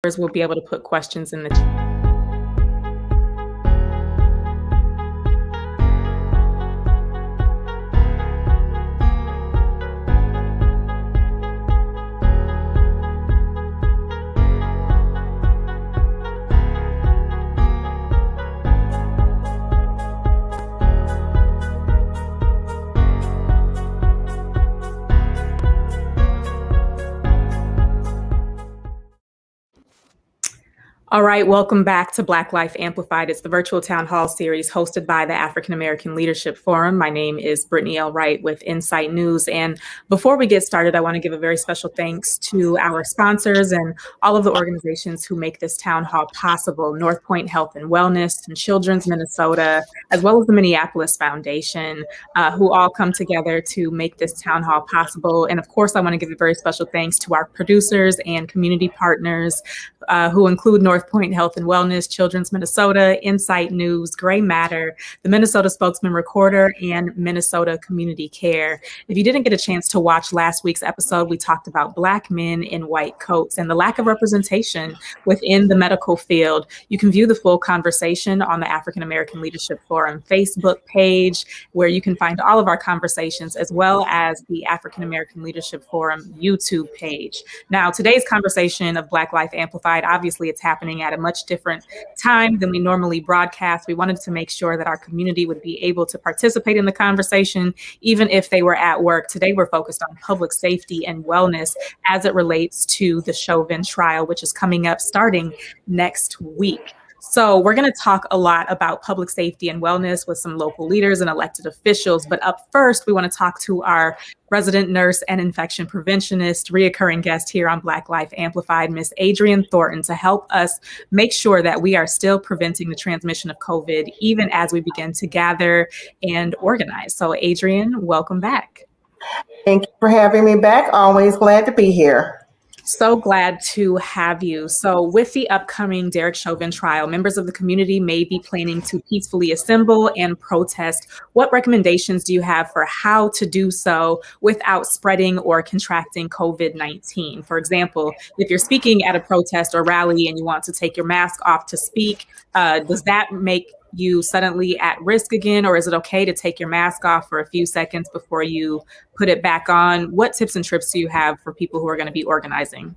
will be able to put questions in the chat. All right, welcome back to Black Life Amplified. It's the virtual town hall series hosted by the African American Leadership Forum. My name is Brittany L. Wright with Insight News. And before we get started, I want to give a very special thanks to our sponsors and all of the organizations who make this town hall possible: Northpoint Health and Wellness and Children's Minnesota, as well as the Minneapolis Foundation, who all come together to make this town hall possible. And of course, I want to give a very special thanks to our producers and community partners, who include Northpoint Health and Wellness, Children's Minnesota, Insight News, Gray Matter, the Minnesota Spokesman-Recorder, and Minnesota Community Care. If you didn't get a chance to watch last week's episode, we talked about Black men in white coats and the lack of representation within the medical field. You can view the full conversation on the African American Leadership Forum Facebook page, where you can find all of our conversations, as well as the African American Leadership Forum YouTube page. Now, today's conversation of Black Life Amplified, obviously it's happening at a much different time than we normally broadcast. We wanted to make sure that our community would be able to participate in the conversation, even if they were at work. Today, we're focused on public safety and wellness as it relates to the Chauvin trial, which is coming up starting next week. So we're going to talk a lot about public safety and wellness with some local leaders and elected officials. But up first, we want to talk to our resident nurse and infection preventionist, reoccurring guest here on Black Life Amplified, Miss Adrienne Thornton, to help us make sure that we are still preventing the transmission of COVID, even as we begin to gather and organize. So Adrienne, welcome back. Thank you for having me back. Always glad to be here. So glad to have you. So with the upcoming Derek Chauvin trial, members of the community may be planning to peacefully assemble and protest. What recommendations do you have for how to do so without spreading or contracting COVID-19? For example, if you're speaking at a protest or rally and you want to take your mask off to speak, does that make you suddenly at risk again, or is it okay to take your mask off for a few seconds before you put it back on? What tips and tricks do you have for people who are going to be organizing?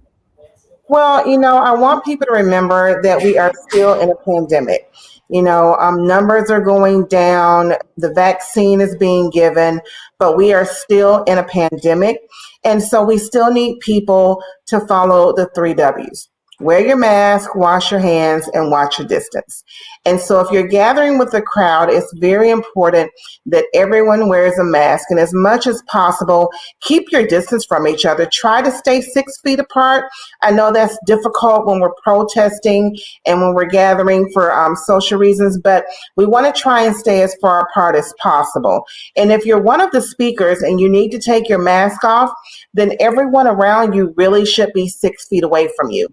Well, I want people to remember that we are still in a pandemic. Numbers are going down, the vaccine is being given, but we are still in a pandemic. And so we still need people to follow the 3 W's. Wear your mask, wash your hands, and watch your distance. And so if you're gathering with a crowd, it's very important that everyone wears a mask. And as much as possible, keep your distance from each other. Try to stay 6 feet apart. I know that's difficult when we're protesting and when we're gathering for social reasons, but we want to try and stay as far apart as possible. And if you're one of the speakers and you need to take your mask off, then everyone around you really should be 6 feet away from you.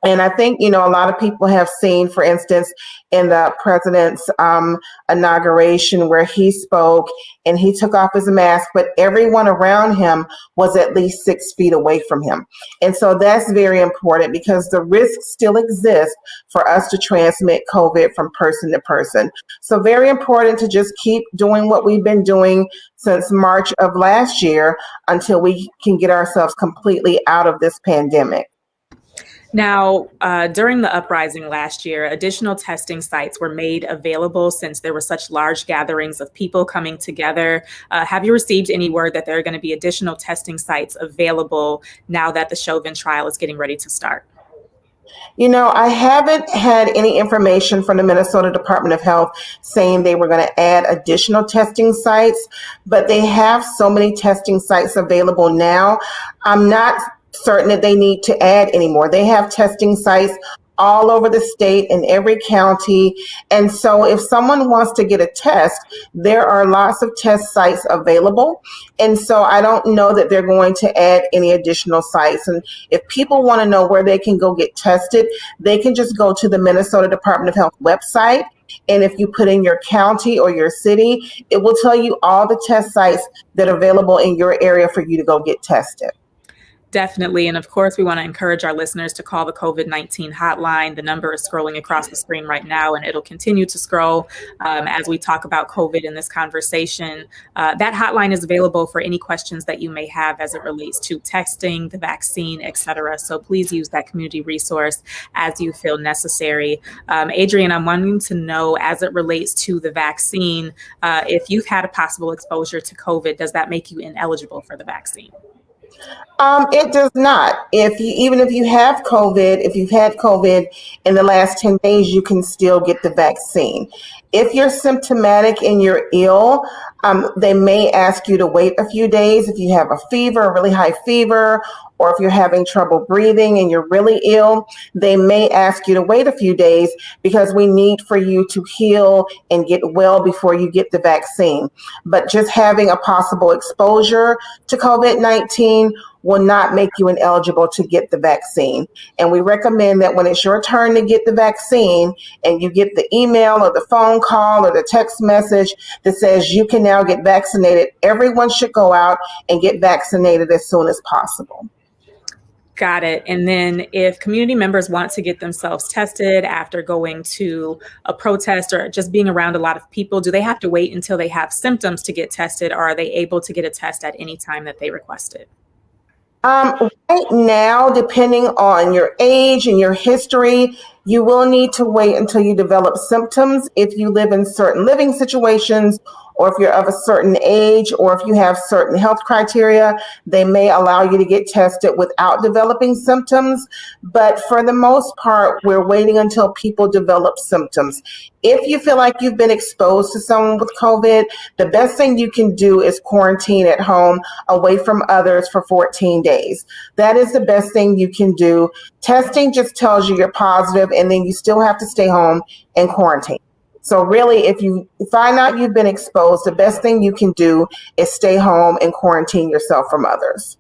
And I think, a lot of people have seen, for instance, in the president's inauguration where he spoke and he took off his mask, but everyone around him was at least 6 feet away from him. And so that's very important because the risk still exists for us to transmit COVID from person to person. So very important to just keep doing what we've been doing since March of last year until we can get ourselves completely out of this pandemic. Now, during the uprising last year, additional testing sites were made available since there were such large gatherings of people coming together. Have you received any word that there are going to be additional testing sites available now that the Chauvin trial is getting ready to start? I haven't had any information from the Minnesota Department of Health saying they were going to add additional testing sites, but they have so many testing sites available now. I'm not certain that they need to add anymore. They have testing sites all over the state in every county. And so if someone wants to get a test, there are lots of test sites available. And so I don't know that they're going to add any additional sites. And if people want to know where they can go get tested, they can just go to the Minnesota Department of Health website. And if you put in your county or your city, it will tell you all the test sites that are available in your area for you to go get tested. Definitely. And of course, we want to encourage our listeners to call the COVID-19 hotline. The number is scrolling across the screen right now, and it'll continue to scroll as we talk about COVID in this conversation. That hotline is available for any questions that you may have as it relates to testing, the vaccine, et cetera. So please use that community resource as you feel necessary. Adrian, I'm wanting to know, as it relates to the vaccine, if you've had a possible exposure to COVID, does that make you ineligible for the vaccine? It does not. Even if you have COVID, if you've had COVID in the last 10 days, you can still get the vaccine. If you're symptomatic and you're ill, they may ask you to wait a few days if you have a fever, a really high fever, or if you're having trouble breathing and you're really ill, they may ask you to wait a few days because we need for you to heal and get well before you get the vaccine. But just having a possible exposure to COVID-19 will not make you ineligible to get the vaccine. And we recommend that when it's your turn to get the vaccine and you get the email or the phone call or the text message that says you can now get vaccinated, everyone should go out and get vaccinated as soon as possible. Got it. And then if community members want to get themselves tested after going to a protest or just being around a lot of people, do they have to wait until they have symptoms to get tested, or are they able to get a test at any time that they request it? Right now, depending on your age and your history, you will need to wait until you develop symptoms if you live in certain living situations, or if you're of a certain age, or if you have certain health criteria, they may allow you to get tested without developing symptoms. But for the most part, we're waiting until people develop symptoms. If you feel like you've been exposed to someone with COVID, the best thing you can do is quarantine at home away from others for 14 days. That is the best thing you can do. Testing just tells you you're positive, and then you still have to stay home and quarantine. So really, if you find out you've been exposed, the best thing you can do is stay home and quarantine yourself from others.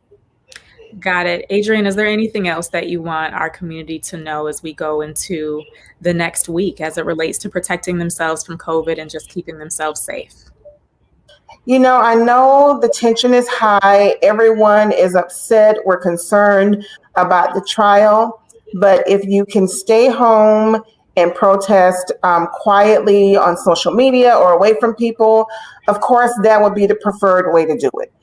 Got it. Adrian, is there anything else that you want our community to know as we go into the next week as it relates to protecting themselves from COVID and just keeping themselves safe? I know the tension is high. Everyone is upset. We're concerned about the trial. But if you can stay home and protest quietly on social media or away from people, of course, that would be the preferred way to do it.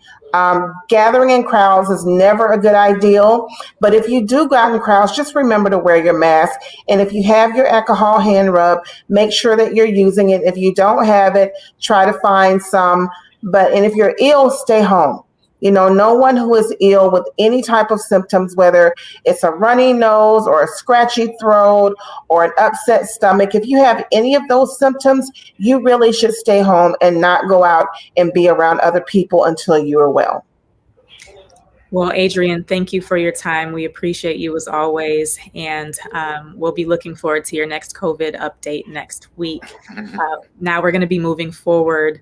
Gathering in crowds is never a good ideal, but if you do go out in crowds, just remember to wear your mask. And if you have your alcohol hand rub, make sure that you're using it. If you don't have it, try to find some. And if you're ill, stay home. No one who is ill with any type of symptoms, whether it's a runny nose or a scratchy throat or an upset stomach, if you have any of those symptoms, you really should stay home and not go out and be around other people until you are well. Well, Adrian, thank you for your time. We appreciate you as always. And we'll be looking forward to your next COVID update next week. Now we're going to be moving forward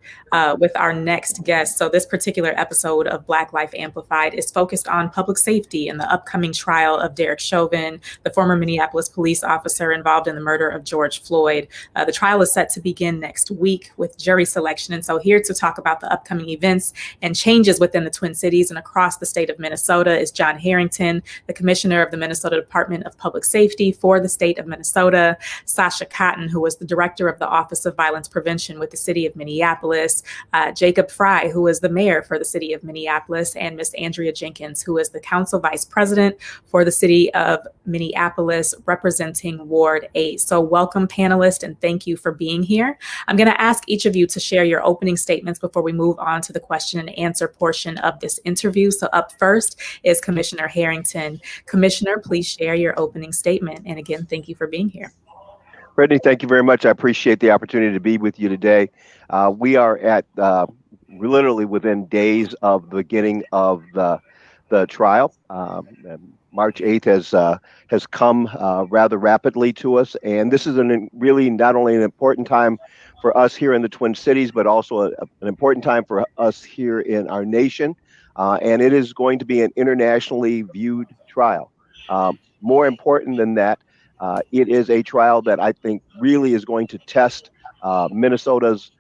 with our next guest. So this particular episode of Black Life Amplified is focused on public safety and the upcoming trial of Derek Chauvin, the former Minneapolis police officer involved in the murder of George Floyd. The trial is set to begin next week with jury selection. And so here to talk about the upcoming events and changes within the Twin Cities and across the state of Minnesota is John Harrington, the commissioner of the Minnesota Department of Public Safety for the state of Minnesota, Sasha Cotton, who was the director of the Office of Violence Prevention with the city of Minneapolis, Jacob Fry, who is the mayor for the city of Minneapolis, and Miss Andrea Jenkins, who is the council vice president for the city of Minneapolis, representing Ward 8. So welcome, panelists, and thank you for being here. I'm going to ask each of you to share your opening statements before we move on to the question and answer portion of this interview. So up first is Commissioner Harrington. Commissioner, please share your opening statement. And again, thank you for being here. Brittany, thank you very much. I appreciate the opportunity to be with you today. We are at literally within days of the beginning of the trial. March 8th has come rather rapidly to us, and this is really not only an important time for us here in the Twin Cities, but also an important time for us here in our nation. And it is going to be an internationally viewed trial. More important than that, it is a trial that I think really is going to test Minnesota's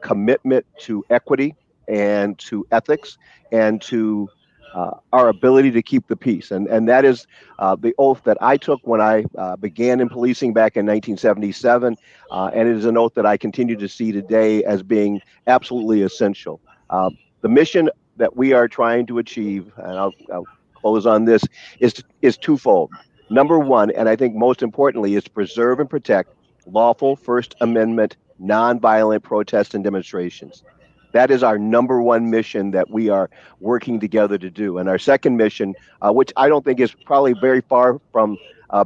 commitment to equity and to ethics and to our ability to keep the peace. And that is the oath that I took when I began in policing back in 1977. And it is an oath that I continue to see today as being absolutely essential. The mission that we are trying to achieve, and I'll close on this, is twofold. Number one, and I think most importantly, is to preserve and protect lawful First Amendment nonviolent protests and demonstrations. That is our number one mission that we are working together to do. And our second mission, which I don't think is probably very far from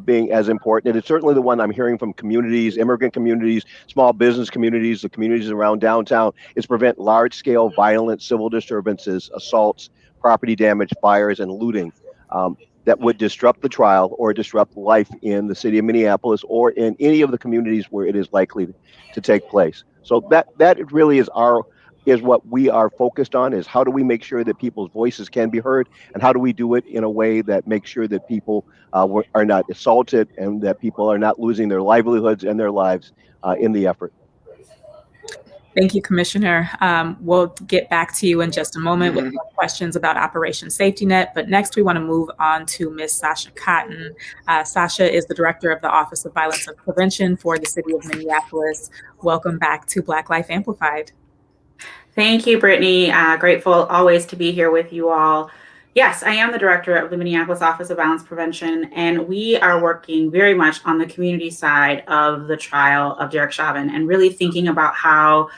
being as important, and it's certainly the one I'm hearing from communities, immigrant communities, small business communities, the communities around downtown, is prevent large-scale violent civil disturbances, assaults, property damage, fires, and looting that would disrupt the trial or disrupt life in the city of Minneapolis or in any of the communities where it is likely to take place. So that really is what we are focused on, is how do we make sure that people's voices can be heard, and how do we do it in a way that makes sure that people are not assaulted and that people are not losing their livelihoods and their lives in the effort. Thank you, Commissioner. We'll get back to you in just a moment with more questions about Operation Safety Net, but next we want to move on to Ms. Sasha Cotton. Sasha is the Director of the Office of Violence and Prevention for the City of Minneapolis. Welcome back to Black Life Amplified. Thank you, Brittany. Grateful always to be here with you all. Yes, I am the Director of the Minneapolis Office of Violence Prevention, and we are working very much on the community side of the trial of Derek Chauvin and really thinking about how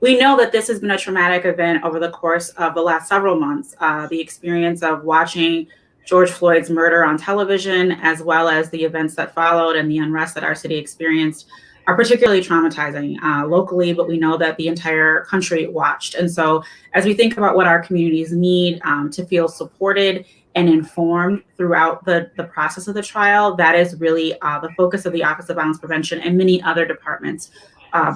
we know that this has been a traumatic event over the course of the last several months. The experience of watching George Floyd's murder on television, as well as the events that followed and the unrest that our city experienced, are particularly traumatizing locally, but we know that the entire country watched. And so as we think about what our communities need to feel supported and informed throughout the process of the trial, that is really the focus of the Office of Violence Prevention and many other departments,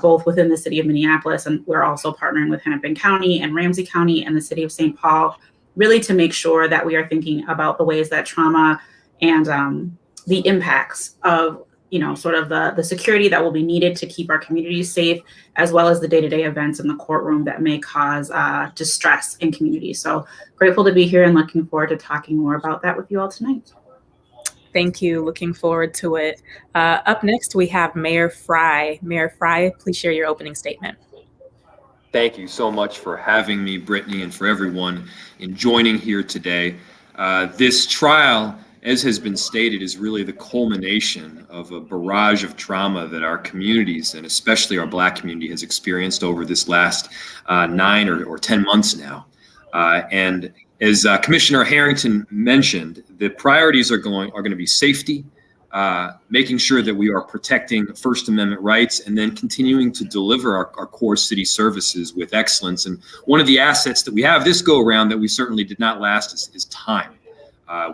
both within the city of Minneapolis, and we're also partnering with Hennepin County and Ramsey County and the city of St. Paul, really to make sure that we are thinking about the ways that trauma and the impacts of sort of the security that will be needed to keep our communities safe, as well as the day-to-day events in the courtroom that may cause distress in communities. So grateful to be here and looking forward to talking more about that with you all tonight. Thank you. Looking forward to it. Up next, we have Mayor Fry. Mayor Fry, please share your opening statement. Thank you so much for having me, Brittany, and for everyone in joining here today. This trial, as has been stated, is really the culmination of a barrage of trauma that our communities, and especially our Black community, has experienced over this last 9 or 10 months now. And as Commissioner Harrington mentioned, the priorities are going to be safety, making sure that we are protecting First Amendment rights, and then continuing to deliver our core city services with excellence. And one of the assets that we have this go around that we certainly did not last is time.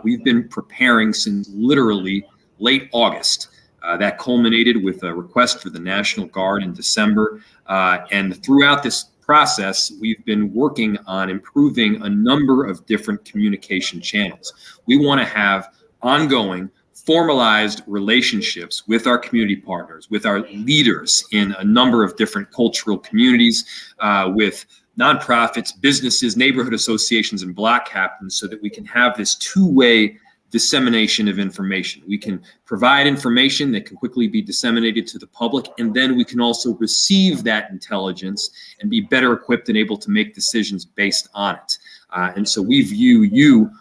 We've been preparing since literally late August. That culminated with a request for the National Guard in December. And throughout this process, we've been working on improving a number of different communication channels. We want to have ongoing, formalized relationships with our community partners, with our leaders in a number of different cultural communities, with nonprofits, businesses, neighborhood associations, and Black captains, so that we can have this two-way dissemination of information. We can provide information that can quickly be disseminated to the public, and then we can also receive that intelligence and be better equipped and able to make decisions based on it. And so we view you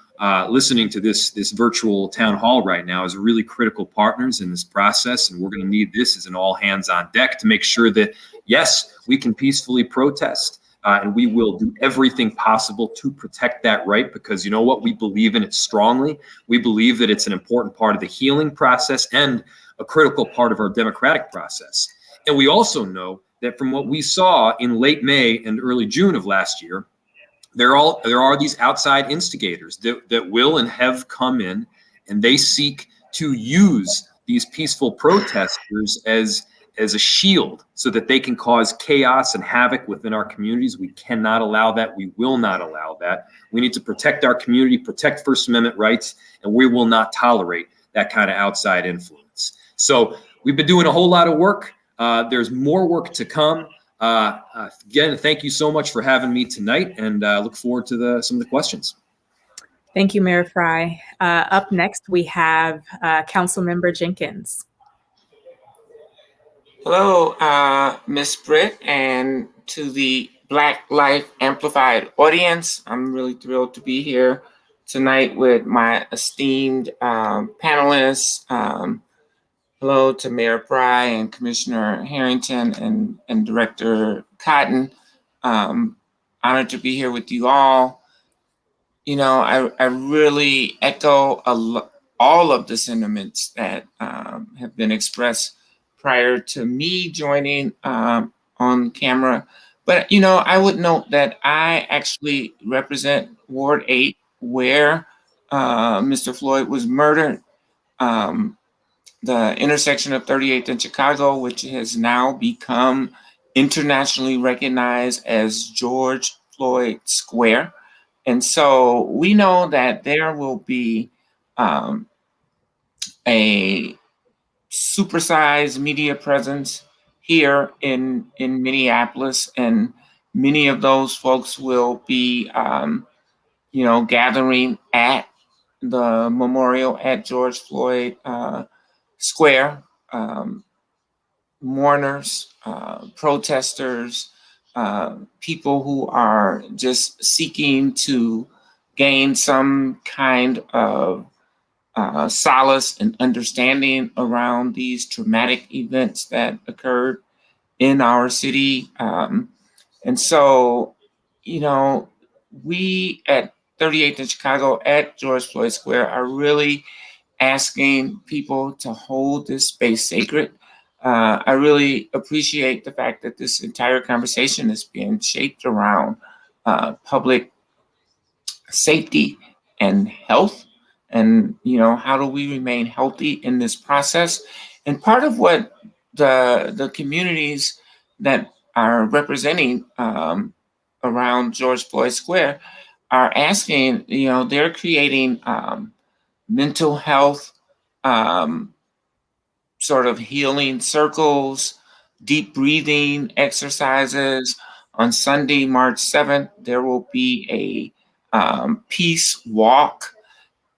listening to this virtual town hall right now as really critical partners in this process, and we're going to need this as an all hands on deck to make sure that, yes, we can peacefully protest. And we will do everything possible to protect that right, because you know what? We believe in it strongly. We believe that it's an important part of the healing process and a critical part of our democratic process. And we also know that from what we saw in late May and early June of last year, there are these outside instigators that will and have come in, and they seek to use these peaceful protesters as a shield so that they can cause chaos and havoc within our communities. We cannot allow that. We will not allow that. We need to protect our community, protect First Amendment rights, and we will not tolerate that kind of outside influence. So we've been doing a whole lot of work. There's more work to come. Again, thank you so much for having me tonight, and look forward to some of the questions. Thank you, Mayor Fry. Up next, we have Councilmember Jenkins. Hello, Miss Britt, and to the Black Life Amplified audience. I'm really thrilled to be here tonight with my esteemed panelists. Hello to Mayor Fry and Commissioner Harrington and Director Cotton. Honored to be here with you all. You know, I really echo all of the sentiments that have been expressed prior to me joining on camera. But, you know, I would note that I actually represent Ward 8, where Mr. Floyd was murdered, the intersection of 38th and Chicago, which has now become internationally recognized as George Floyd Square. And so we know that there will be a supersized media presence here in Minneapolis, and many of those folks will be, you know, gathering at the memorial at George Floyd Square. Mourners, protesters, people who are just seeking to gain some kind of solace and understanding around these traumatic events that occurred in our city. And so, you know, we at 38th and Chicago at George Floyd Square are really asking people to hold this space sacred. I really appreciate the fact that this entire conversation is being shaped around public safety and health, and you know, how do we remain healthy in this process? And part of what the communities that are representing around George Floyd Square are asking, you know, they're creating mental health sort of healing circles, deep breathing exercises. On Sunday, March 7th, there will be a peace walk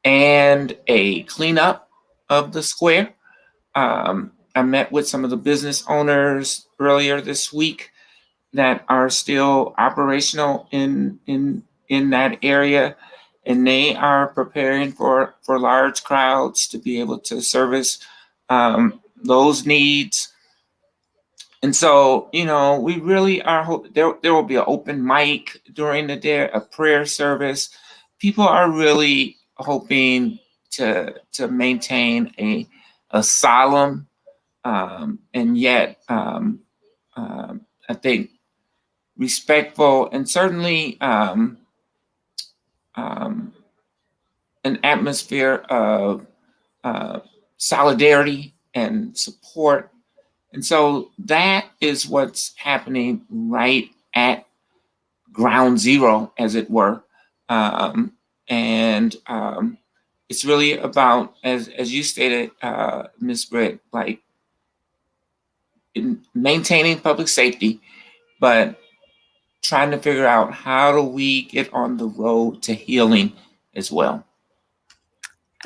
and a cleanup of the square. I met with some of the business owners earlier this week that are still operational in that area, and they are preparing for large crowds to be able to service those needs. And so, you know, we really are there will be an open mic during the day, a prayer service. People are really hoping to maintain a solemn and yet I think respectful and certainly an atmosphere of solidarity and support. And so that is what's happening right at ground zero, as it were. And it's really about, as you stated, Ms. Britt, like maintaining public safety, but trying to figure out how do we get on the road to healing as well.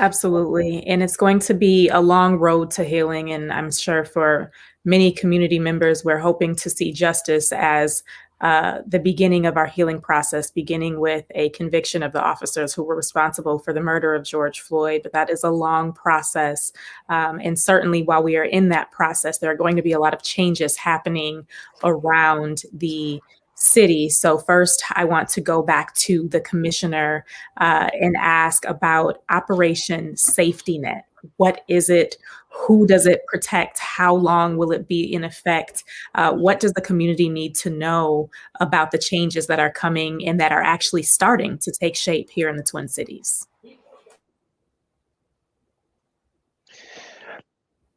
Absolutely. And it's going to be a long road to healing. And I'm sure for many community members, we're hoping to see justice as the beginning of our healing process, beginning with a conviction of the officers who were responsible for the murder of George Floyd. But that is a long process. And certainly while we are in that process, there are going to be a lot of changes happening around the city. So first, I want to go back to the commissioner and ask about Operation Safety Net. What is it? Who does it protect? How long will it be in effect? What does the community need to know about the changes that are coming and that are actually starting to take shape here in the Twin Cities?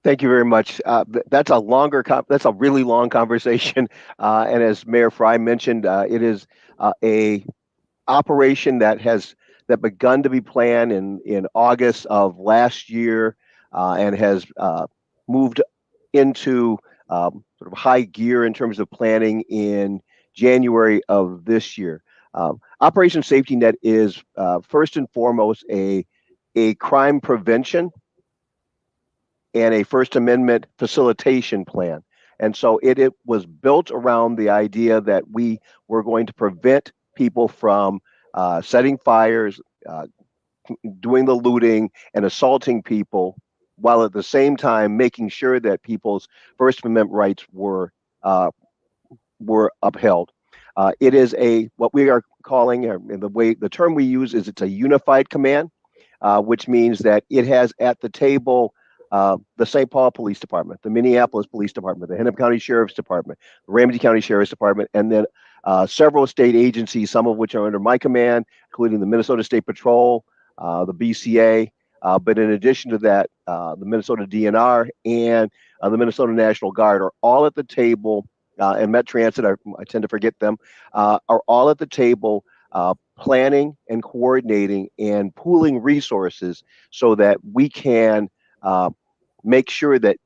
Thank you very much. That's a really long conversation. And as Mayor Fry mentioned, it is a operation that begun to be planned in August of last year and has moved into sort of high gear in terms of planning in January of this year. Operation Safety Net is first and foremost a crime prevention and a First Amendment facilitation plan. And so it was built around the idea that we were going to prevent people from setting fires, doing the looting, and assaulting people, while at the same time making sure that people's First Amendment rights were upheld. It is what we are calling, the term we use is it's a unified command, which means that it has at the table the St. Paul Police Department, the Minneapolis Police Department, the Hennepin County Sheriff's Department, the Ramsey County Sheriff's Department, and then several state agencies, some of which are under my command, including the Minnesota State Patrol, the BCA, but in addition to that, the Minnesota DNR and the Minnesota National Guard are all at the table, and Met Transit, I tend to forget them, are all at the table planning and coordinating and pooling resources so that we can make sure that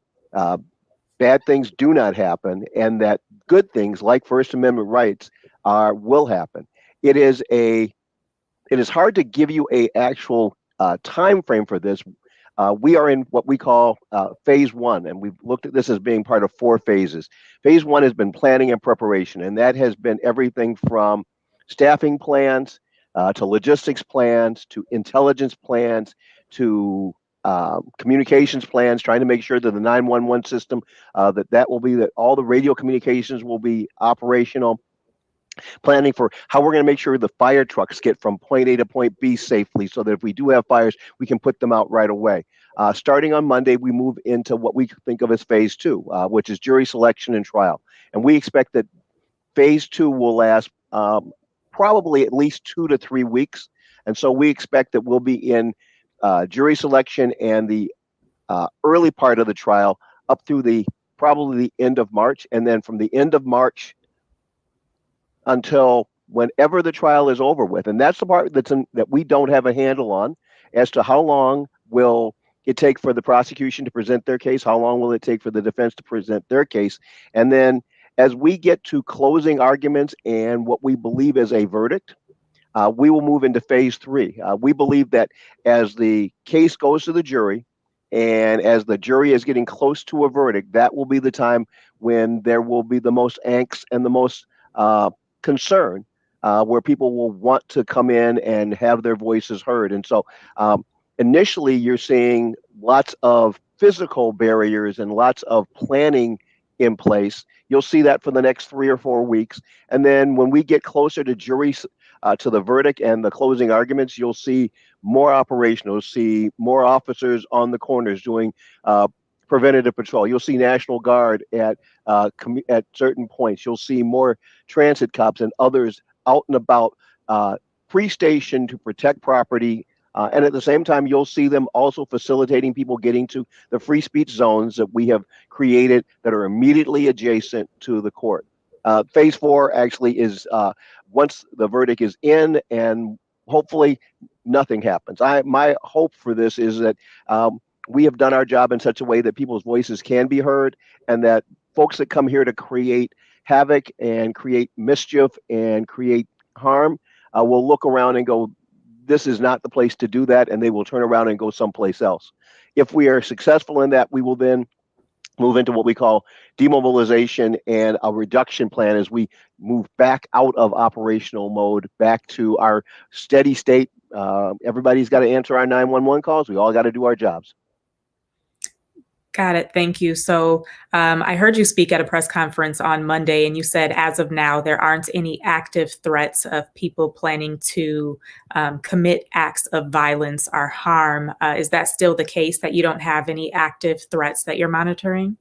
bad things do not happen and that good things like First Amendment rights will happen. It is hard to give you a actual time frame for this. We are in what we call phase one, and we've looked at this as being part of 4 phases. Phase one has been planning and preparation, and that has been everything from staffing plans to logistics plans to intelligence plans to communications plans, trying to make sure that the 911 system, that all the radio communications will be operational. Planning for how we're going to make sure the fire trucks get from point A to point B safely so that if we do have fires, we can put them out right away. Starting on Monday, we move into what we think of as phase 2, which is jury selection and trial. And we expect that phase 2 will last probably at least 2 to 3 weeks. And so we expect that we'll be in jury selection and the early part of the trial up through probably the end of March. And then from the end of March until whenever the trial is over with. And that's the part that we don't have a handle on as to how long will it take for the prosecution to present their case, how long will it take for the defense to present their case. And then as we get to closing arguments and what we believe is a verdict, we will move into phase 3. We believe that as the case goes to the jury and as the jury is getting close to a verdict, that will be the time when there will be the most angst and the most concern, where people will want to come in and have their voices heard. And so initially you're seeing lots of physical barriers and lots of planning in place. You'll see that for the next 3 or 4 weeks. And then when we get closer to juries, to the verdict and the closing arguments, you'll see more operational, you'll see more officers on the corners doing preventative patrol. You'll see National Guard at certain points. You'll see more transit cops and others out and about, pre-stationed to protect property. And at the same time, you'll see them also facilitating people getting to the free speech zones that we have created that are immediately adjacent to the court. Phase 4 actually is once the verdict is in and hopefully nothing happens. My hope for this is that we have done our job in such a way that people's voices can be heard and that folks that come here to create havoc and create mischief and create harm will look around and go, this is not the place to do that, and they will turn around and go someplace else. If we are successful in that, we will then move into what we call demobilization and a reduction plan as we move back out of operational mode, back to our steady state. Everybody's got to answer our 911 calls. We all got to do our jobs. Got it. Thank you. So I heard you speak at a press conference on Monday, and you said as of now, there aren't any active threats of people planning to commit acts of violence or harm. Is that still the case, that you don't have any active threats that you're monitoring?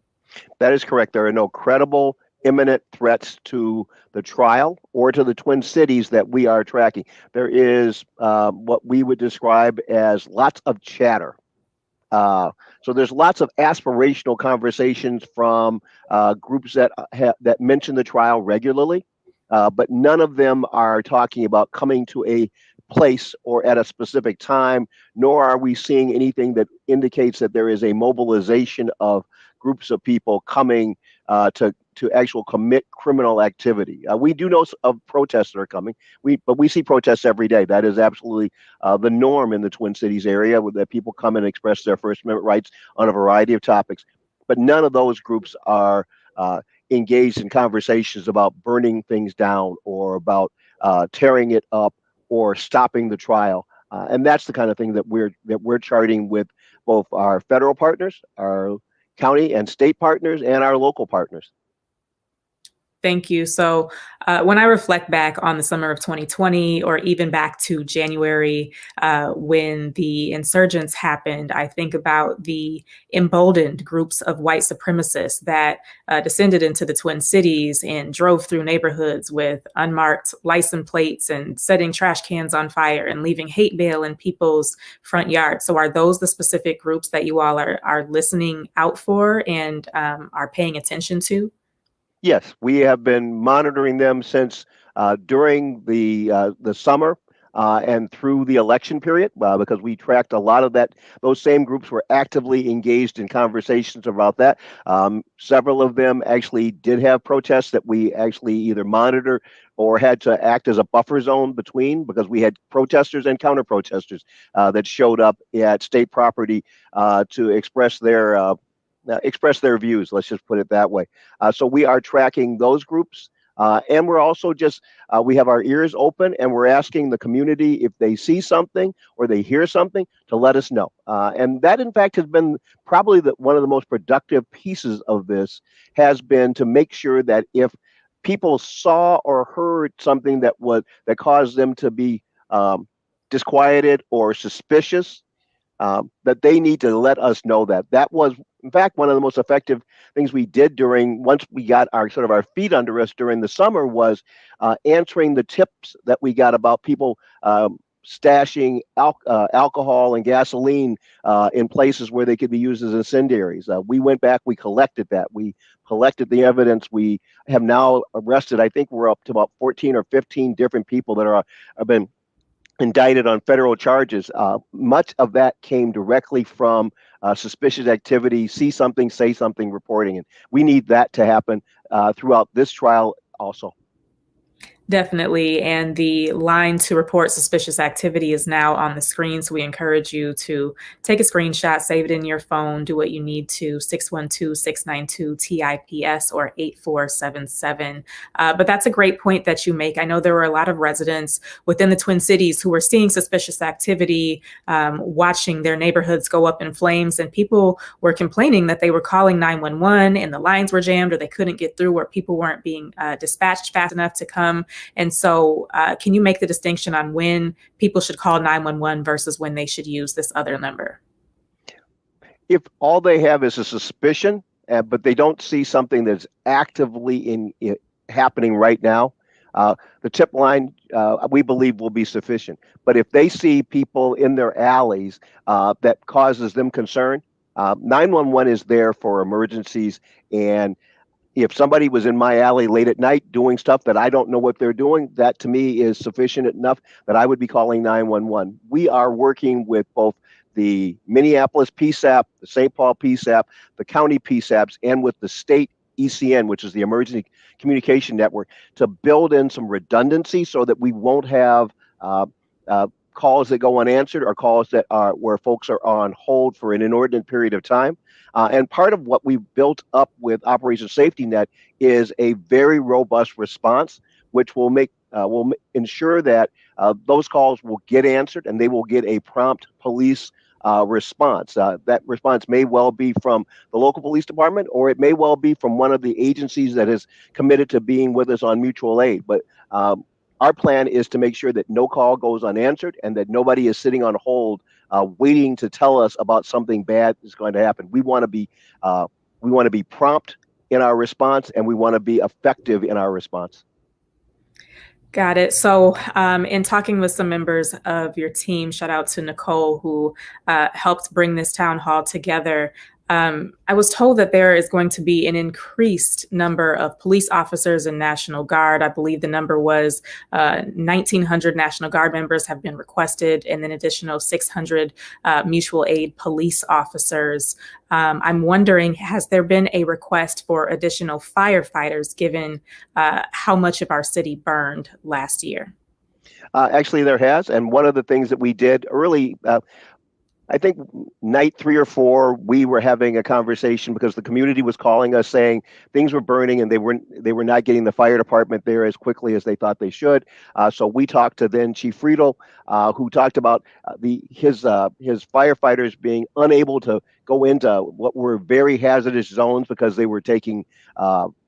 That is correct. There are no credible imminent threats to the trial or to the Twin Cities that we are tracking. There is what we would describe as lots of chatter. So there's lots of aspirational conversations from groups that mention the trial regularly, but none of them are talking about coming to a place or at a specific time, nor are we seeing anything that indicates that there is a mobilization of groups of people coming to to actual commit criminal activity. We do know of protests that are coming. But we see protests every day. That is absolutely the norm in the Twin Cities area, that people come and express their First Amendment rights on a variety of topics. But none of those groups are engaged in conversations about burning things down or about tearing it up or stopping the trial. And that's the kind of thing that we're charting with both our federal partners, our county and state partners, and our local partners. Thank you. So when I reflect back on the summer of 2020, or even back to January when the insurgents happened, I think about the emboldened groups of white supremacists that descended into the Twin Cities and drove through neighborhoods with unmarked license plates and setting trash cans on fire and leaving hate mail in people's front yards. So are those the specific groups that you all are listening out for and are paying attention to? Yes, we have been monitoring them since during the summer and through the election period, because we tracked a lot of that. Those same groups were actively engaged in conversations about that. Several of them actually did have protests that we actually either monitor or had to act as a buffer zone between, because we had protesters and counter protesters that showed up at state property to express their views. Let's just put it that way. So we are tracking those groups. And we're also we have our ears open, and we're asking the community if they see something or they hear something to let us know. And that, in fact, has been probably one of the most productive pieces of this, has been to make sure that if people saw or heard something that caused them to be disquieted or suspicious, that they need to let us know that. That was, in fact, one of the most effective things we did once we got our feet under us during the summer, was answering the tips that we got about people stashing alcohol and gasoline in places where they could be used as incendiaries. We went back, we collected that. We collected the evidence. We have now arrested, I think we're up to about 14 or 15 different people that have been indicted on federal charges. Much of that came directly from suspicious activity, see something, say something, reporting. And we need that to happen throughout this trial also. Definitely. And the line to report suspicious activity is now on the screen. So we encourage you to take a screenshot, save it in your phone, do what you need to, 612-692-TIPS or 8477. But that's a great point that you make. I know there were a lot of residents within the Twin Cities who were seeing suspicious activity, watching their neighborhoods go up in flames, and people were complaining that they were calling 911 and the lines were jammed, or they couldn't get through, or people weren't being dispatched fast enough to come. And so can you make the distinction on when people should call 911 versus when they should use this other number? If all they have is a suspicion, but they don't see something that's actively happening right now, the tip line, we believe, will be sufficient. But if they see people in their alleys that causes them concern, 911 is there for emergencies. And if somebody was in my alley late at night doing stuff that I don't know what they're doing, that to me is sufficient enough that I would be calling 911. We are working with both the Minneapolis PSAP, the St. Paul PSAP, the county PSAPs, and with the state ECN, which is the Emergency Communication Network, to build in some redundancy so that we won't have calls that go unanswered, or calls that are where folks are on hold for an inordinate period of time. And part of what we built up with Operation Safety Net is a very robust response, which will ensure that those calls will get answered and they will get a prompt police response. That response may well be from the local police department, or it may well be from one of the agencies that is committed to being with us on mutual aid. But our plan is to make sure that no call goes unanswered and that nobody is sitting on hold waiting to tell us about something bad is going to happen. We want to be prompt in our response, and we want to be effective in our response. Got it. So in talking with some members of your team, shout out to Nicole, who helped bring this town hall together. I was told that there is going to be an increased number of police officers and National Guard. I believe the number was 1,900 National Guard members have been requested, and an additional 600 mutual aid police officers. I'm wondering, has there been a request for additional firefighters given how much of our city burned last year? Actually, there has. And one of the things that we did early, I think night 3 or 4, we were having a conversation because the community was calling us saying things were burning and they were not getting the fire department there as quickly as they thought they should. So we talked to then Chief Friedel, who talked about his firefighters being unable to go into what were very hazardous zones because they were taking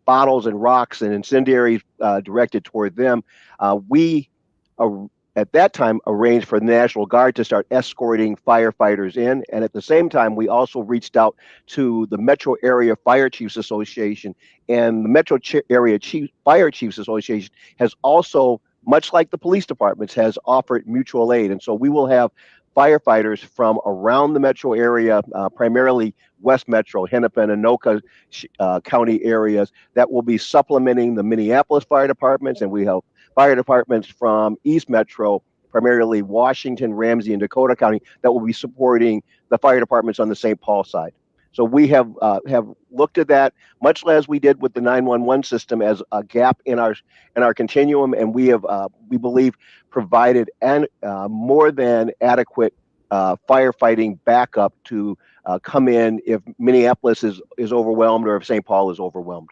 bottles and rocks and incendiaries directed toward them. We at that time arranged for the National Guard to start escorting firefighters in. And at the same time, we also reached out to the Metro Area Fire Chiefs Association. And the Metro Area Fire Chiefs Association has also, much like the police departments, has offered mutual aid. And so we will have firefighters from around the metro area, primarily West Metro, Hennepin, Anoka County areas, that will be supplementing the Minneapolis fire departments. And we have fire departments from East Metro, primarily Washington, Ramsey, and Dakota County, that will be supporting the fire departments on the St. Paul side. So we have looked at that, much as we did with the 911 system, as a gap in our continuum, and we have, we believe, provided more than adequate firefighting backup to come in if Minneapolis is overwhelmed or if St. Paul is overwhelmed.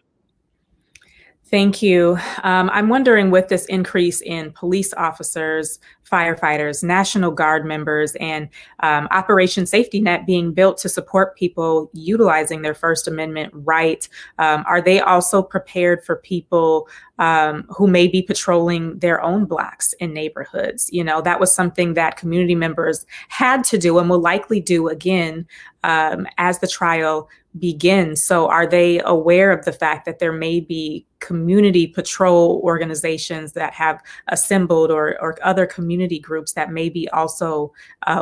Thank you. I'm wondering, with this increase in police officers, firefighters, National Guard members, and Operation Safety Net being built to support people utilizing their First Amendment right, are they also prepared for people who may be patrolling their own blocks in neighborhoods? You know, that was something that community members had to do and will likely do again as the trial begins. So are they aware of the fact that there may be community patrol organizations that have assembled, or other community groups that may be also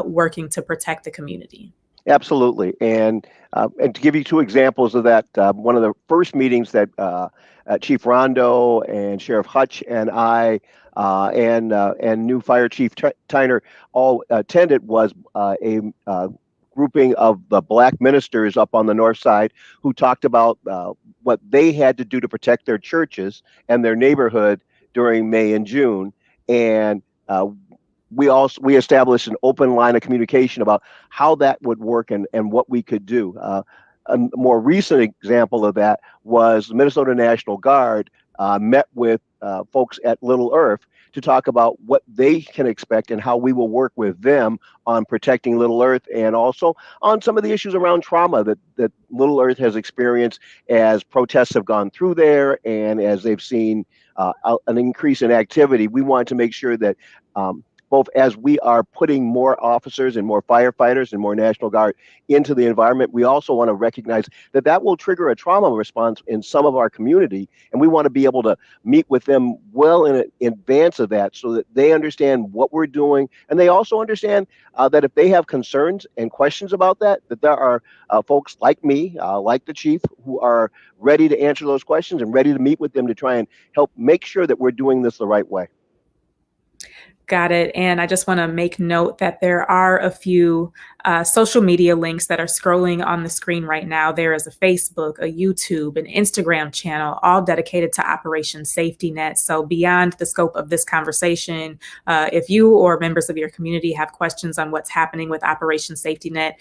working to protect the community? Absolutely. And to give you 2 examples of that, one of the first meetings that Chief Rondo and Sheriff Hutch and I and new Fire Chief Tyner all attended was a grouping of the Black ministers up on the north side who talked about what they had to do to protect their churches and their neighborhood during May and June. And we established an open line of communication about how that would work and what we could do. A more recent example of that was the Minnesota National Guard met with folks at Little Earth to talk about what they can expect and how we will work with them on protecting Little Earth, and also on some of the issues around trauma that Little Earth has experienced as protests have gone through there and as they've seen an increase in activity. We want to make sure that both as we are putting more officers and more firefighters and more National Guard into the environment, we also want to recognize that that will trigger a trauma response in some of our community. And we want to be able to meet with them well in advance of that so that they understand what we're doing. And they also understand that if they have concerns and questions about that there are folks like me, like the chief, who are ready to answer those questions and ready to meet with them to try and help make sure that we're doing this the right way. Got it. And I just want to make note that there are a few social media links that are scrolling on the screen right now. There is a Facebook, a YouTube, an Instagram channel, all dedicated to Operation Safety Net. So beyond the scope of this conversation, if you or members of your community have questions on what's happening with Operation Safety Net,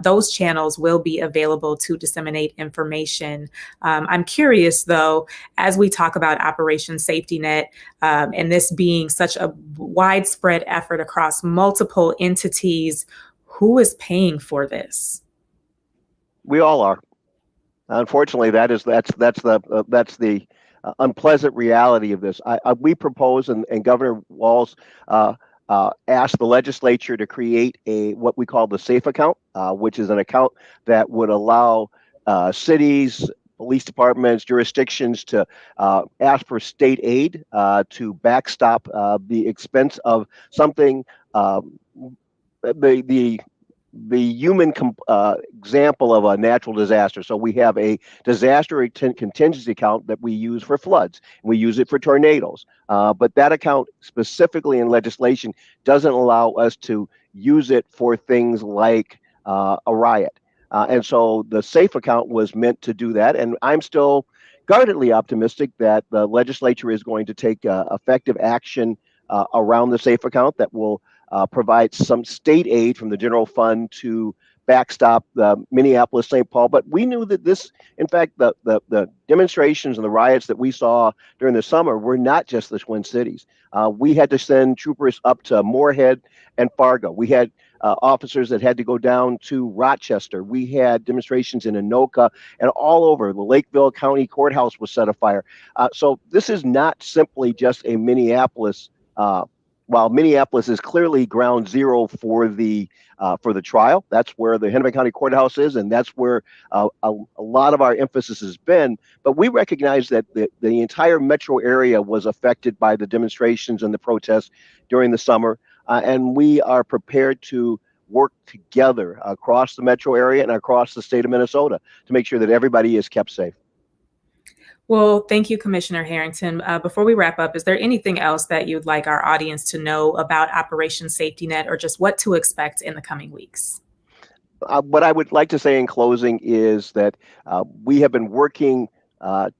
those channels will be available to disseminate information. I'm curious, though, as we talk about Operation Safety Net and this being such a widespread effort across multiple entities, who is paying for this? We all are. Unfortunately, that's the unpleasant reality of this. We propose, and Governor Walz asked the legislature to create what we call the SAFE account, which is an account that would allow cities, police departments, jurisdictions to ask for state aid to backstop the expense of something. The human example of a natural disaster. So we have a disaster contingency account that we use for floods, and we use it for tornadoes. But that account specifically in legislation doesn't allow us to use it for things like a riot. And so the SAFE account was meant to do that. And I'm still guardedly optimistic that the legislature is going to take effective action around the SAFE account that will provide some state aid from the general fund to backstop the Minneapolis, St. Paul. But we knew that this, in fact, the demonstrations and the riots that we saw during the summer were not just the Twin Cities. We had to send troopers up to Moorhead and Fargo. We had officers that had to go down to Rochester. We had demonstrations in Anoka and all over. The Lakeville County Courthouse was set afire. So this is not simply just a Minneapolis. While Minneapolis is clearly ground zero for the trial, that's where the Hennepin County Courthouse is, and that's where a lot of our emphasis has been. But we recognize that the entire metro area was affected by the demonstrations and the protests during the summer, and we are prepared to work together across the metro area and across the state of Minnesota to make sure that everybody is kept safe. Well, thank you, Commissioner Harrington. Before we wrap up, is there anything else that you'd like our audience to know about Operation Safety Net, or just what to expect in the coming weeks? What I would like to say in closing is that we have been working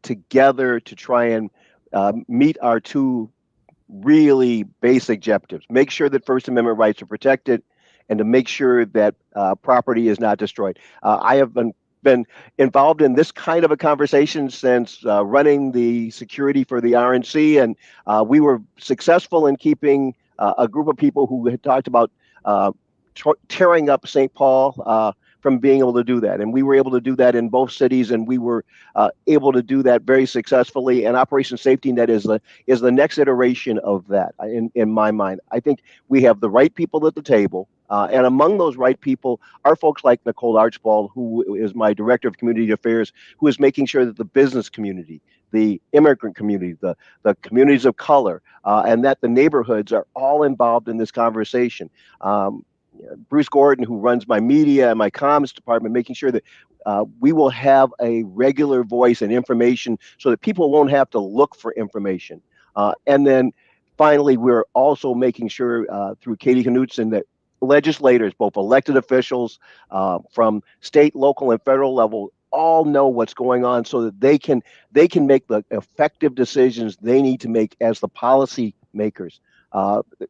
together to try and meet our two really basic objectives: make sure that First Amendment rights are protected, and to make sure that property is not destroyed. I have been involved in this kind of a conversation since running the security for the RNC, and we were successful in keeping a group of people who had talked about tearing up St. Paul from being able to do that. And we were able to do that in both cities, and we were able to do that very successfully. And Operation Safety Net is the next iteration of that, in my mind. I think we have the right people at the table. And among those right people are folks like Nicole Archibald, who is my Director of Community Affairs, who is making sure that the business community, the immigrant community, the communities of color, and that the neighborhoods are all involved in this conversation. Bruce Gordon, who runs my media and my comms department, making sure that we will have a regular voice and information so that people won't have to look for information. And then finally, we're also making sure through Katie Knutson that legislators, both elected officials from state, local, and federal level, all know what's going on so that they can make the effective decisions they need to make as the policy makers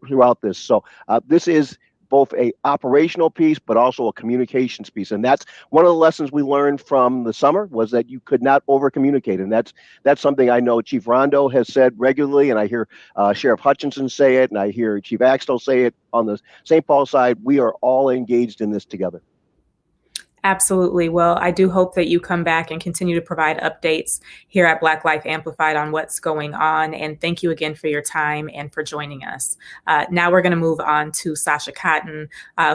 throughout this. So this is both a operational piece, but also a communications piece. And that's one of the lessons we learned from the summer, was that you could not over communicate. And that's something I know Chief Rondo has said regularly, and I hear Sheriff Hutchinson say it, and I hear Chief Axtell say it on the St. Paul side. We are all engaged in this together. Absolutely. Well, I do hope that you come back and continue to provide updates here at Black Life Amplified on what's going on. And thank you again for your time and for joining us. Now we're going to move on to Sasha Cotton,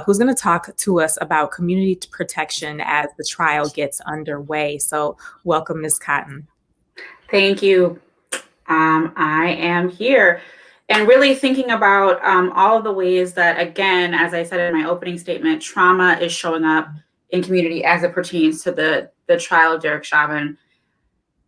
who's going to talk to us about community protection as the trial gets underway. So welcome, Ms. Cotton. Thank you. I am here and really thinking about all of the ways that, again, as I said in my opening statement, trauma is showing up in community as it pertains to the trial of Derek Chauvin.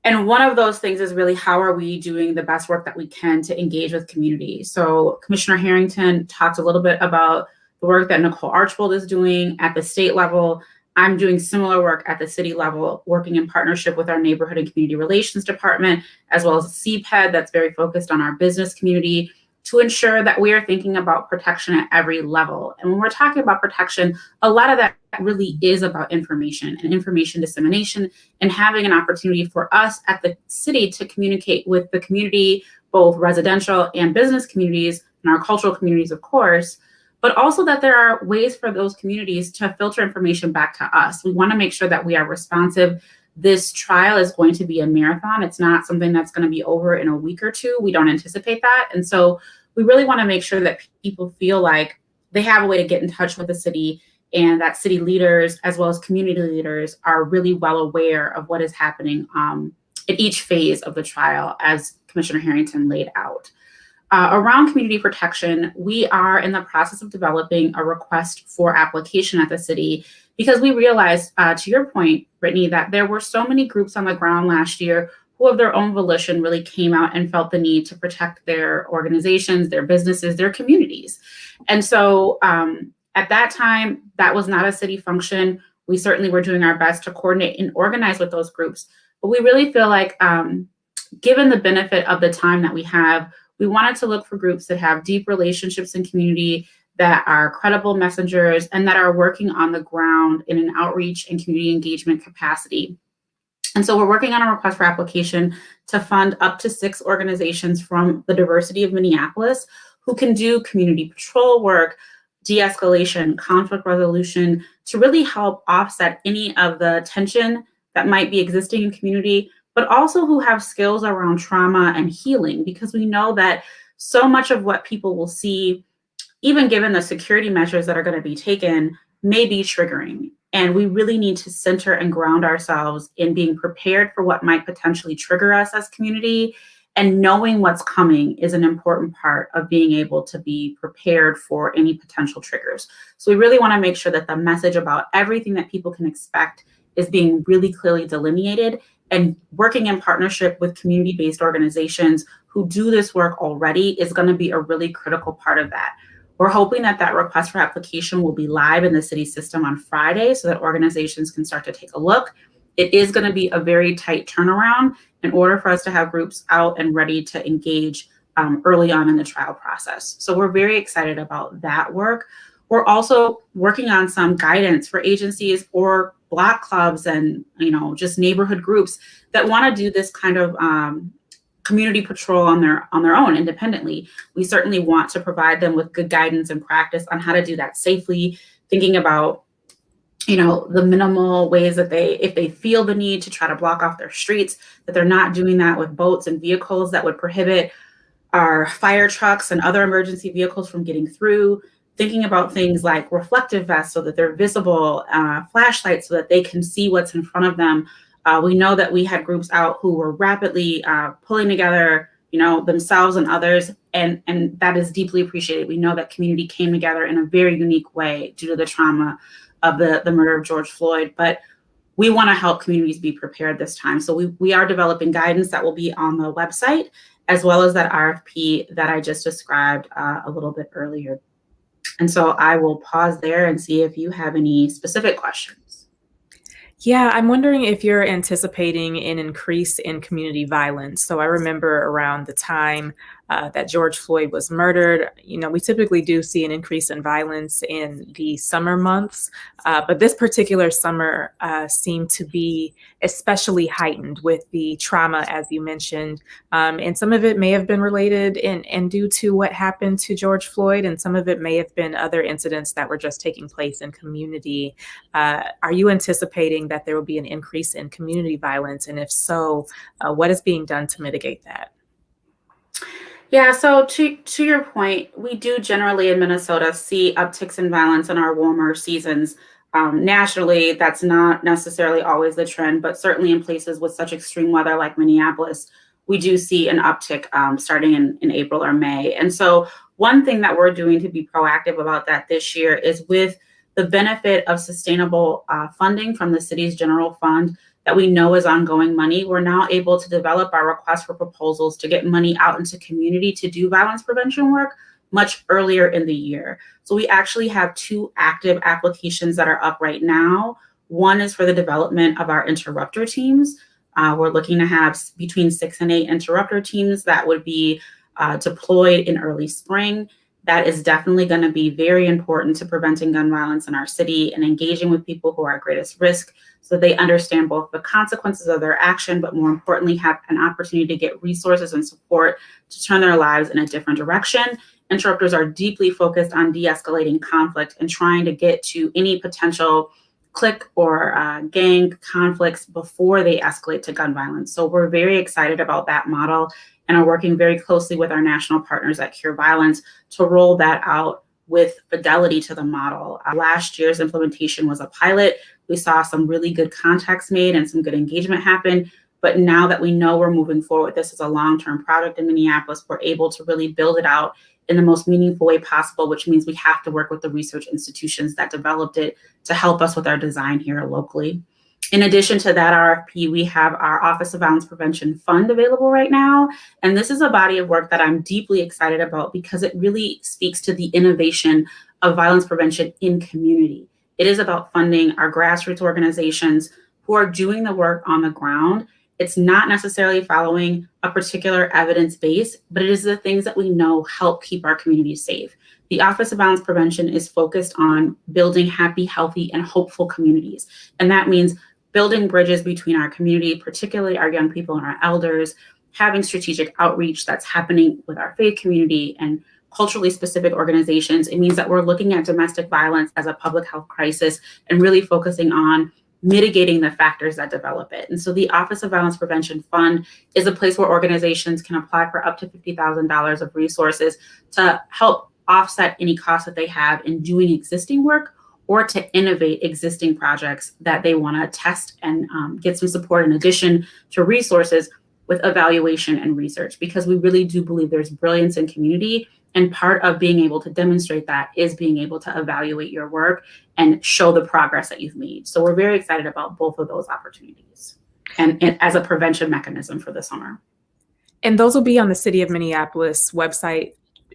And one of those things is really, how are we doing the best work that we can to engage with community? So Commissioner Harrington talked a little bit about the work that Nicole Archibald is doing at the state level. I'm doing similar work at the city level, working in partnership with our Neighborhood and Community Relations Department, as well as CPED that's very focused on our business community, to ensure that we are thinking about protection at every level. And when we're talking about protection, a lot of that really is about information and information dissemination, and having an opportunity for us at the city to communicate with the community, both residential and business communities, and our cultural communities, of course, but also that there are ways for those communities to filter information back to us. We want to make sure that we are responsive. This trial is going to be a marathon. It's not something that's going to be over in a week or two. We don't anticipate that. And so we really want to make sure that people feel like they have a way to get in touch with the city, and that city leaders, as well as community leaders, are really well aware of what is happening at each phase of the trial, as Commissioner Harrington laid out. Around community protection, we are in the process of developing a request for application at the city because we realized, to your point, Brittany, that there were so many groups on the ground last year who of their own volition really came out and felt the need to protect their organizations, their businesses, their communities. And so at that time, that was not a city function. We certainly were doing our best to coordinate and organize with those groups. But we really feel like, given the benefit of the time that we have, we wanted to look for groups that have deep relationships in community, that are credible messengers, and that are working on the ground in an outreach and community engagement capacity. And so we're working on a request for application to fund up to 6 organizations from the diversity of Minneapolis who can do community patrol work, de-escalation, conflict resolution, to really help offset any of the tension that might be existing in community, but also who have skills around trauma and healing, because we know that so much of what people will see, even given the security measures that are going to be taken, may be triggering. And we really need to center and ground ourselves in being prepared for what might potentially trigger us as community. And knowing what's coming is an important part of being able to be prepared for any potential triggers. So we really want to make sure that the message about everything that people can expect is being really clearly delineated, and working in partnership with community-based organizations who do this work already is going to be a really critical part of that. We're hoping that that request for application will be live in the city system on Friday so that organizations can start to take a look. It is going to be a very tight turnaround in order for us to have groups out and ready to engage early on in the trial process. So we're very excited about that work. We're also working on some guidance for agencies or Block clubs and, just neighborhood groups that want to do this kind of community patrol on their own independently. We certainly want to provide them with good guidance and practice on how to do that safely, thinking about, the minimal ways that if they feel the need to try to block off their streets, that they're not doing that with boats and vehicles that would prohibit our fire trucks and other emergency vehicles from getting through. Thinking about things like reflective vests so that they're visible, flashlights so that they can see what's in front of them. We know that we had groups out who were rapidly pulling together, themselves and others, and that is deeply appreciated. We know that community came together in a very unique way due to the trauma of the murder of George Floyd, but we want to help communities be prepared this time. So we are developing guidance that will be on the website, as well as that RFP that I just described a little bit earlier. And so I will pause there and see if you have any specific questions. Yeah, I'm wondering if you're anticipating an increase in community violence. So I remember around the time that George Floyd was murdered, we typically do see an increase in violence in the summer months, but this particular summer seemed to be especially heightened with the trauma, as you mentioned, and some of it may have been related and due to what happened to George Floyd, and some of it may have been other incidents that were just taking place in community. Are you anticipating that there will be an increase in community violence? And if so, what is being done to mitigate that? Yeah, so to your point, we do generally in Minnesota see upticks in violence in our warmer seasons. Nationally, that's not necessarily always the trend, but certainly in places with such extreme weather like Minneapolis, we do see an uptick starting in April or May. And so one thing that we're doing to be proactive about that this year is, with the benefit of sustainable funding from the city's general fund that we know is ongoing money, we're now able to develop our request for proposals to get money out into community to do violence prevention work much earlier in the year. So we actually have 2 active applications that are up right now. One is for the development of our interrupter teams. We're looking to have between 6 and 8 interrupter teams that would be deployed in early spring. That is definitely going to be very important to preventing gun violence in our city and engaging with people who are at greatest risk, so they understand both the consequences of their action, but more importantly, have an opportunity to get resources and support to turn their lives in a different direction. Interrupters are deeply focused on de-escalating conflict and trying to get to any potential clique or gang conflicts before they escalate to gun violence. So we're very excited about that model and are working very closely with our national partners at Cure Violence to roll that out with fidelity to the model. Last year's implementation was a pilot. We saw some really good contacts made and some good engagement happen. But now that we know we're moving forward, this is a long-term project in Minneapolis, we're able to really build it out in the most meaningful way possible, which means we have to work with the research institutions that developed it to help us with our design here locally. In addition to that RFP, we have our Office of Violence Prevention Fund available right now. And this is a body of work that I'm deeply excited about because it really speaks to the innovation of violence prevention in community. It is about funding our grassroots organizations who are doing the work on the ground. It's not necessarily following a particular evidence base, but it is the things that we know help keep our communities safe. The Office of Violence Prevention is focused on building happy, healthy, and hopeful communities. And that means building bridges between our community, particularly our young people and our elders, having strategic outreach that's happening with our faith community and culturally specific organizations. It means that we're looking at domestic violence as a public health crisis and really focusing on mitigating the factors that develop it. And so the Office of Violence Prevention Fund is a place where organizations can apply for up to $50,000 of resources to help offset any costs that they have in doing existing work or to innovate existing projects that they want to test and get some support in addition to resources with evaluation and research, because we really do believe there's brilliance in community. And part of being able to demonstrate that is being able to evaluate your work and show the progress that you've made. So we're very excited about both of those opportunities and as a prevention mechanism for the summer. And those will be on the City of Minneapolis website?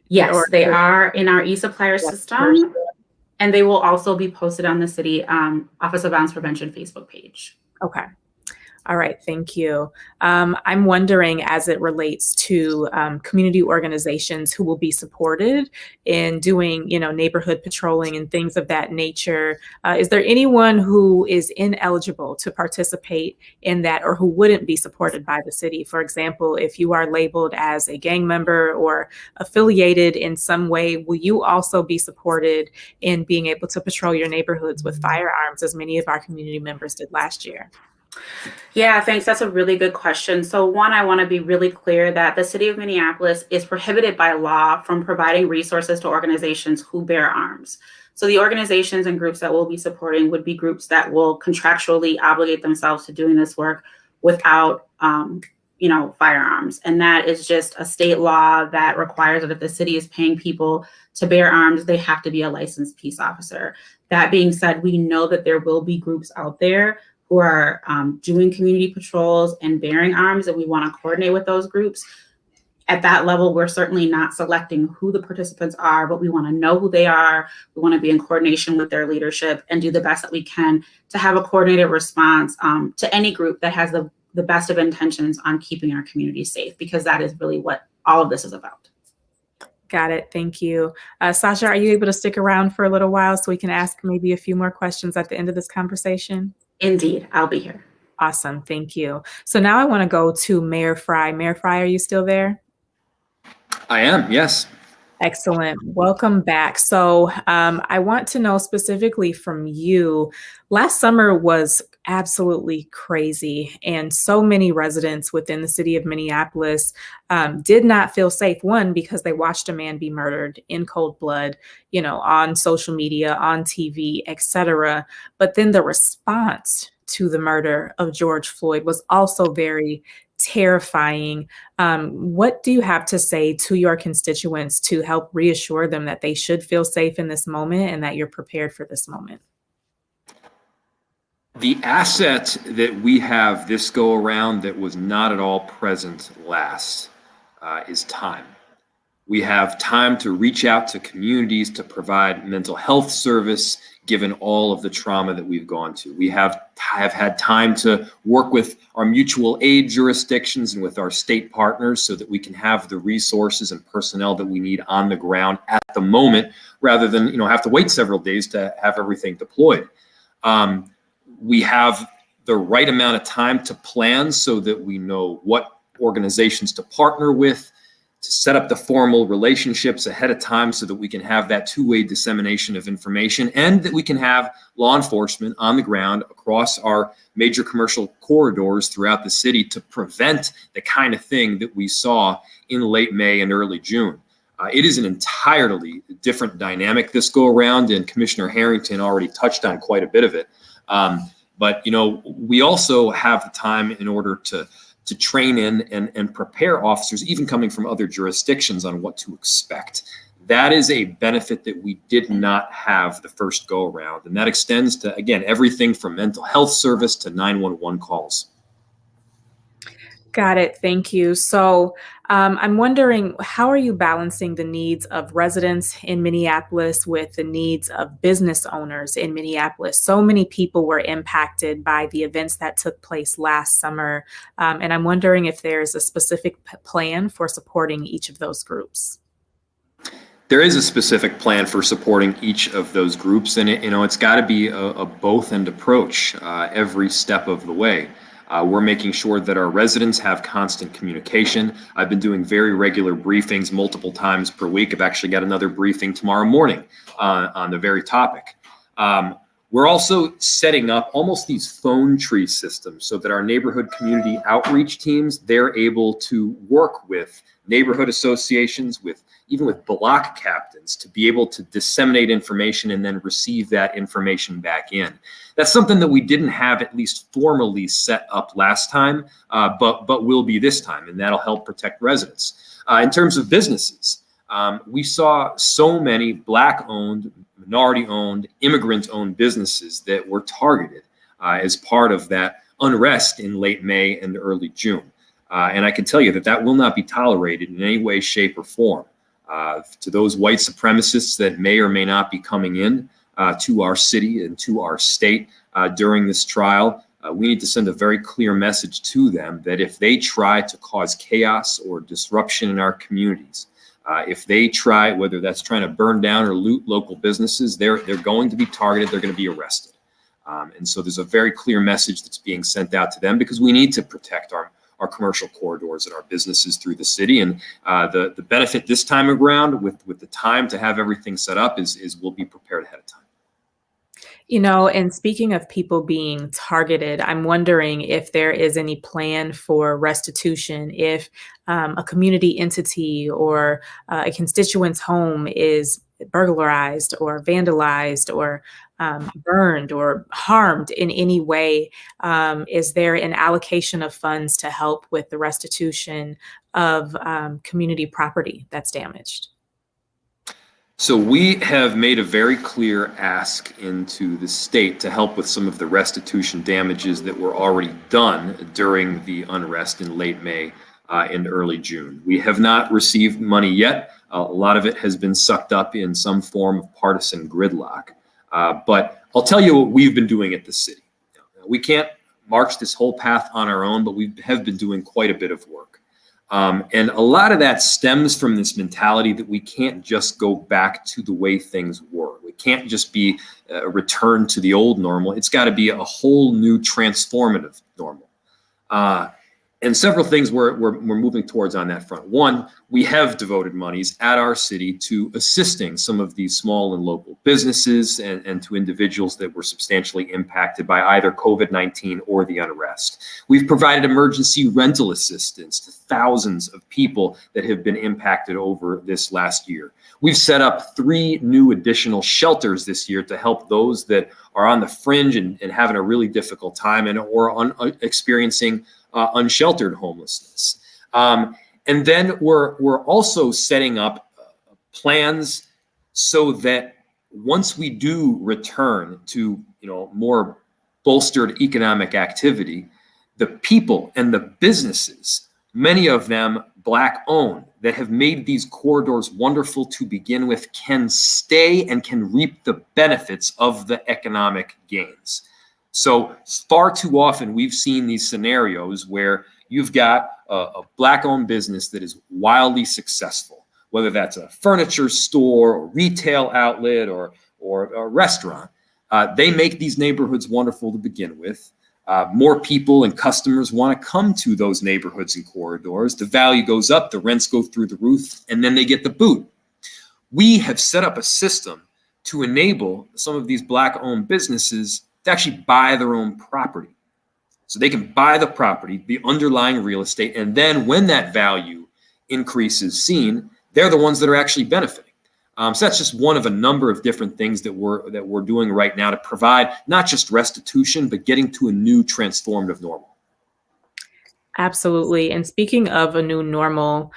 Yes, they are in our e-supplier system, and they will also be posted on the City Office of Violence Prevention Facebook page. Okay. All right, thank you. I'm wondering, as it relates to community organizations who will be supported in doing, neighborhood patrolling and things of that nature, is there anyone who is ineligible to participate in that or who wouldn't be supported by the city? For example, if you are labeled as a gang member or affiliated in some way, will you also be supported in being able to patrol your neighborhoods with firearms, as many of our community members did last year? Yeah, thanks. That's a really good question. So one, I want to be really clear that the City of Minneapolis is prohibited by law from providing resources to organizations who bear arms. So the organizations and groups that we'll be supporting would be groups that will contractually obligate themselves to doing this work without, firearms. And that is just a state law that requires that if the city is paying people to bear arms, they have to be a licensed peace officer. That being said, we know that there will be groups out there who are doing community patrols and bearing arms, and we want to coordinate with those groups. At that level, we're certainly not selecting who the participants are, but we want to know who they are. We want to be in coordination with their leadership and do the best that we can to have a coordinated response to any group that has the best of intentions on keeping our community safe, because that is really what all of this is about. Got it. Thank you. Sasha, are you able to stick around for a little while so we can ask maybe a few more questions at the end of this conversation? Indeed, I'll be here. Awesome. Thank you. So now I want to go to Mayor Fry. Mayor Fry, are you still there? I am, yes. Excellent. Welcome back. So I want to know specifically from you, last summer was absolutely crazy, and so many residents within the city of Minneapolis did not feel safe. One, because they watched a man be murdered in cold blood, on social media, on TV, etc. But then the response to the murder of George Floyd was also very terrifying. What do you have to say to your constituents to help reassure them that they should feel safe in this moment and that you're prepared for this moment? The asset that we have this go around that was not at all present last is time. We have time to reach out to communities to provide mental health service, given all of the trauma that we've gone to. We have had time to work with our mutual aid jurisdictions and with our state partners so that we can have the resources and personnel that we need on the ground at the moment, rather than have to wait several days to have everything deployed. We have the right amount of time to plan so that we know what organizations to partner with, to set up the formal relationships ahead of time so that we can have that two-way dissemination of information, and that we can have law enforcement on the ground across our major commercial corridors throughout the city to prevent the kind of thing that we saw in late May and early June. It is an entirely different dynamic this go around, and Commissioner Harrington already touched on quite a bit of it. But, we also have the time in order to train in and prepare officers, even coming from other jurisdictions, on what to expect. That is a benefit that we did not have the first go around. And that extends to, again, everything from mental health service to 911 calls. Got it. Thank you. So I'm wondering, how are you balancing the needs of residents in Minneapolis with the needs of business owners in Minneapolis? So many people were impacted by the events that took place last summer. And I'm wondering if there's a specific plan for supporting each of those groups. There is a specific plan for supporting each of those groups, and it's got to be a both-end approach every step of the way. We're making sure that our residents have constant communication. I've been doing very regular briefings multiple times per week. I've actually got another briefing tomorrow morning on the very topic. We're also setting up almost these phone tree systems so that our neighborhood community outreach teams, they're able to work with neighborhood associations, even with block captains, to be able to disseminate information and then receive that information back in. That's something that we didn't have at least formally set up last time, but will be this time, and that'll help protect residents. In terms of businesses, we saw so many Black-owned, minority-owned, immigrant-owned businesses that were targeted as part of that unrest in late May and early June. And I can tell you that will not be tolerated in any way, shape, or form. To those white supremacists that may or may not be coming in to our city and to our state during this trial, we need to send a very clear message to them that if they try to cause chaos or disruption in our communities, if they try, whether that's trying to burn down or loot local businesses, they're going to be targeted, they're going to be arrested. And so there's a very clear message that's being sent out to them, because we need to protect our commercial corridors and our businesses through the city. And the benefit this time around with the time to have everything set up is we'll be prepared ahead of time. And speaking of people being targeted, I'm wondering if there is any plan for restitution if a community entity or a constituent's home is burglarized or vandalized or burned or harmed in any way. Is there an allocation of funds to help with the restitution of community property that's damaged? So we have made a very clear ask into the state to help with some of the restitution damages that were already done during the unrest in late May and early June. We have not received money yet. A lot of it has been sucked up in some form of partisan gridlock. But I'll tell you what we've been doing at the city. We can't march this whole path on our own, but we have been doing quite a bit of work. And a lot of that stems from this mentality that we can't just go back to the way things were. We can't just be a return to the old normal. It's got to be a whole new transformative normal. And several things we're moving towards on that front. One, we have devoted monies at our city to assisting some of these small and local businesses and to individuals that were substantially impacted by either COVID-19 or the unrest. We've provided emergency rental assistance to thousands of people that have been impacted over this last year. We've set up 3 new additional shelters this year to help those that are on the fringe and having a really difficult time or experiencing unsheltered homelessness. And then we're also setting up plans so that once we do return to more bolstered economic activity, the people and the businesses, many of them Black-owned, that have made these corridors wonderful to begin with, can stay and can reap the benefits of the economic gains. So far too often we've seen these scenarios where you've got a Black-owned business that is wildly successful, whether that's a furniture store or retail outlet or a restaurant. They make these neighborhoods wonderful to begin with. More people and customers want to come to those neighborhoods and corridors. The value goes up, the rents go through the roof, and then they get the boot. We have set up a system to enable some of these Black-owned businesses to actually buy their own property. So they can buy the property, the underlying real estate, and then when that value increase is seen, they're the ones that are actually benefiting. So that's just one of a number of different things that we're doing right now to provide not just restitution, but getting to a new transformative normal. Absolutely. And speaking of a new normal,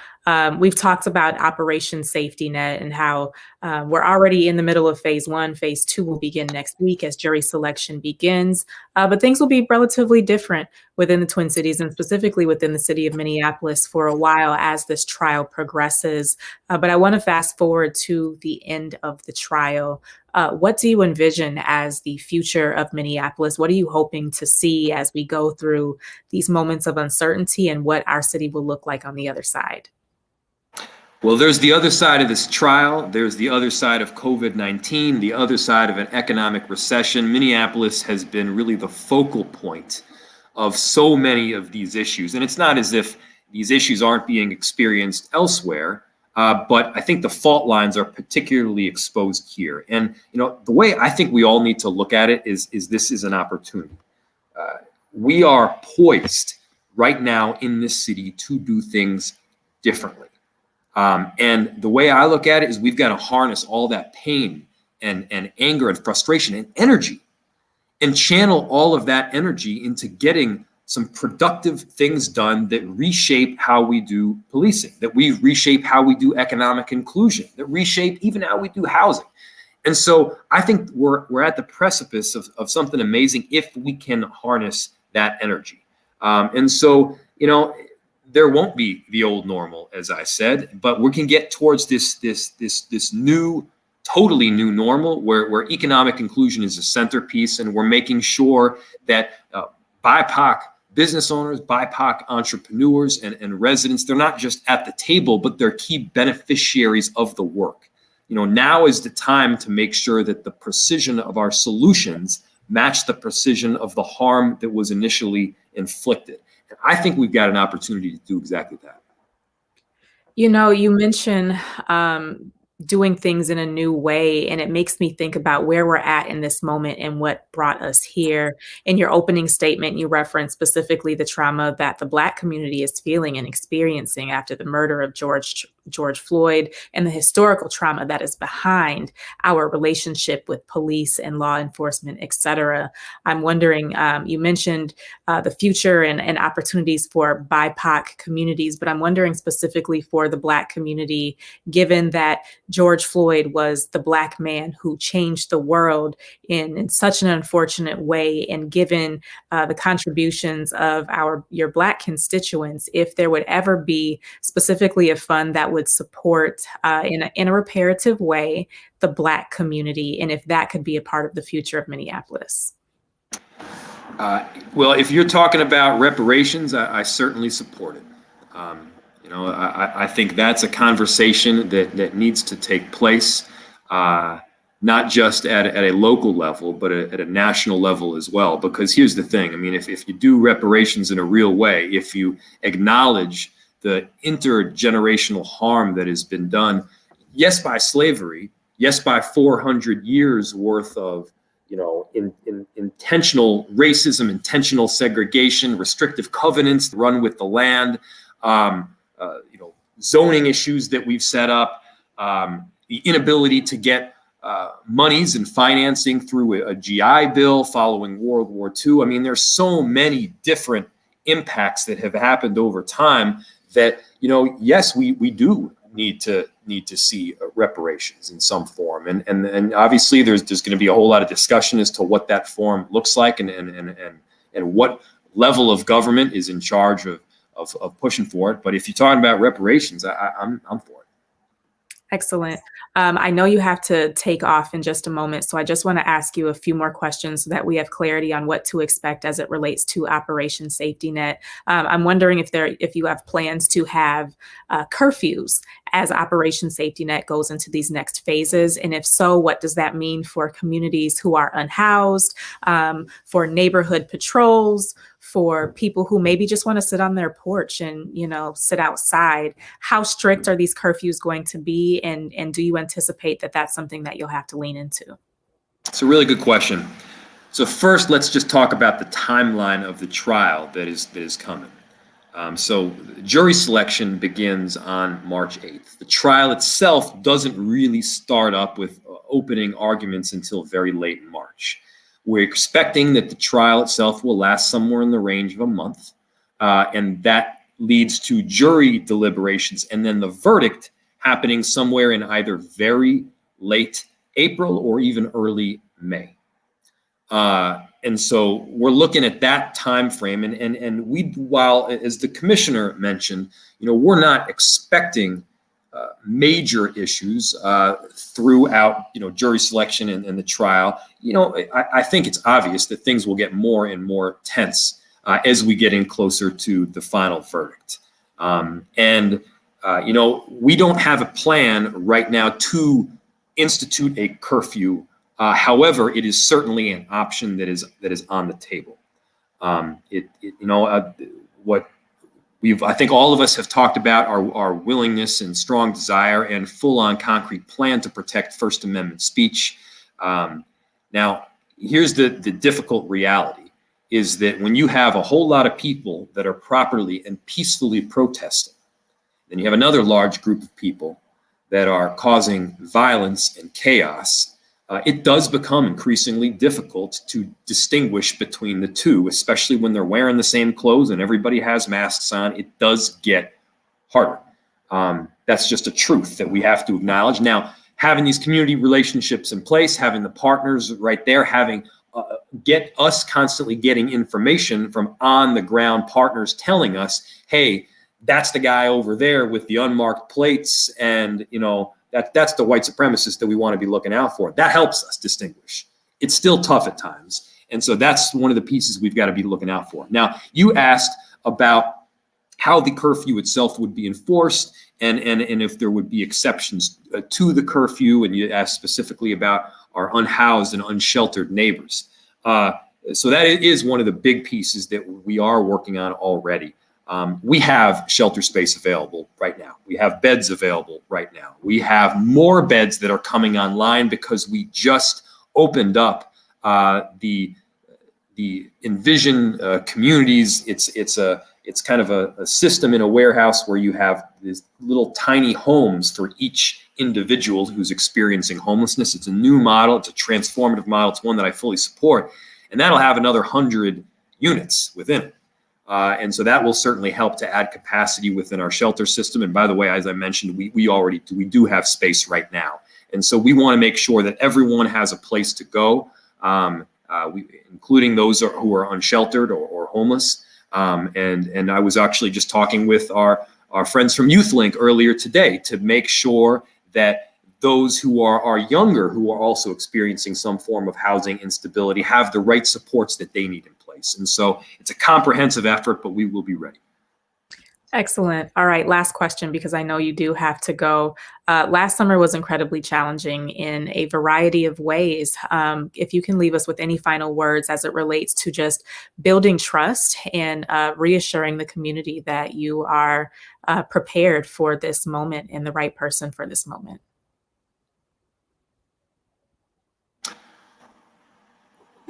we've talked about Operation Safety Net and how we're already in the middle of phase 1. Phase 2 will begin next week as jury selection begins. But things will be relatively different within the Twin Cities and specifically within the city of Minneapolis for a while as this trial progresses. But I want to fast forward to the end of the trial. What do you envision as the future of Minneapolis? What are you hoping to see as we go through these moments of uncertainty and what our city will look like on the other side? Well, there's the other side of this trial. There's the other side of COVID-19, the other side of an economic recession. Minneapolis has been really the focal point of so many of these issues. And it's not as if these issues aren't being experienced elsewhere. But I think the fault lines are particularly exposed here. And, the way I think we all need to look at it is this is an opportunity. We are poised right now in this city to do things differently. And the way I look at it is we've got to harness all that pain and anger and frustration and energy and channel all of that energy into getting some productive things done that reshape how we do policing, that we reshape how we do economic inclusion, that reshape even how we do housing. And so I think we're at the precipice of something amazing if we can harness that energy. And so, there won't be the old normal, as I said, but we can get towards this new, totally new normal where economic inclusion is a centerpiece, and we're making sure that BIPOC business owners, BIPOC entrepreneurs, and residents, they're not just at the table, but they're key beneficiaries of the work. Now is the time to make sure that the precision of our solutions match the precision of the harm that was initially inflicted. And I think we've got an opportunity to do exactly that. You mentioned doing things in a new way, and it makes me think about where we're at in this moment and what brought us here. In your opening statement, you referenced specifically the trauma that the Black community is feeling and experiencing after the murder of George Floyd and the historical trauma that is behind our relationship with police and law enforcement, et cetera. I'm wondering, you mentioned the future and opportunities for BIPOC communities, but I'm wondering specifically for the Black community, given that George Floyd was the Black man who changed the world in such an unfortunate way, and given the contributions of your Black constituents, if there would ever be specifically a fund that would support in a reparative way the Black community, and if that could be a part of the future of Minneapolis. Well, if you're talking about reparations, I certainly support it. I think that's a conversation that needs to take place, not just at a local level, but at a national level as well. Because here's the thing. I mean, if you do reparations in a real way, if you acknowledge the intergenerational harm that has been done, yes, by slavery, yes, by 400 years worth of intentional racism, intentional segregation, restrictive covenants run with the land, zoning issues that we've set up, the inability to get monies and financing through a GI Bill following World War II. I mean, there's so many different impacts that have happened over time that, yes, we do need to see reparations in some form. And obviously there's going to be a whole lot of discussion as to what that form looks like and what level of government is in charge of pushing for it. But if you're talking about reparations, I'm for it. Excellent. I know you have to take off in just a moment, so I just want to ask you a few more questions so that we have clarity on what to expect as it relates to Operation Safety Net. I'm wondering if you have plans to have curfews as Operation Safety Net goes into these next phases, and if so, what does that mean for communities who are unhoused, for neighborhood patrols, for people who maybe just want to sit on their porch and, sit outside? How strict are these curfews going to be? And do you anticipate that that's something that you'll have to lean into? It's a really good question. So first, let's just talk about the timeline of the trial that is coming. So jury selection begins on March 8th. The trial itself doesn't really start up with opening arguments until very late in March. We're expecting that the trial itself will last somewhere in the range of a month, and that leads to jury deliberations and then the verdict happening somewhere in either very late April or even early May. And so we're looking at that time frame, and we, while as the commissioner mentioned, we're not expecting major issues throughout jury selection and the trial. I think it's obvious that things will get more and more tense as we get in closer to the final verdict. We don't have a plan right now to institute a curfew. However, it is certainly an option that is on the table. What I think all of us have talked about our willingness and strong desire and full-on concrete plan to protect First Amendment speech. Now, here's the difficult reality, is that when you have a whole lot of people that are properly and peacefully protesting, then you have another large group of people that are causing violence and chaos. It does become increasingly difficult to distinguish between the two, especially when they're wearing the same clothes and everybody has masks on. It does get harder. That's just a truth that we have to acknowledge. Now, having these community relationships in place, having the partners right there, having get us constantly getting information from on the ground partners telling us, hey, that's the guy over there with the unmarked plates, and that's the white supremacist that we want to be looking out for. That helps us distinguish. It's still tough at times. And so that's one of the pieces we've got to be looking out for. Now, you asked about how the curfew itself would be enforced and if there would be exceptions to the curfew. And you asked specifically about our unhoused and unsheltered neighbors. So that is one of the big pieces that we are working on already. We have shelter space available right now. We have beds available right now. We have more beds that are coming online because we just opened up the Envision communities. It's kind of a system in a warehouse where you have these little tiny homes for each individual who's experiencing homelessness. It's a new model. It's a transformative model. It's one that I fully support, and that'll have another 100 units within it. And so that will certainly help to add capacity within our shelter system. And by the way, as I mentioned, we do have space right now. And so we want to make sure that everyone has a place to go, including those who are unsheltered or homeless. And I was actually just talking with our friends from YouthLink earlier today to make sure that those who are younger, who are also experiencing some form of housing instability, have the right supports that they need in place. And so it's a comprehensive effort, but we will be ready. Excellent. All right, last question, because I know you do have to go. Last summer was incredibly challenging in a variety of ways. If you can leave us with any final words as it relates to just building trust and reassuring the community that you are prepared for this moment and the right person for this moment.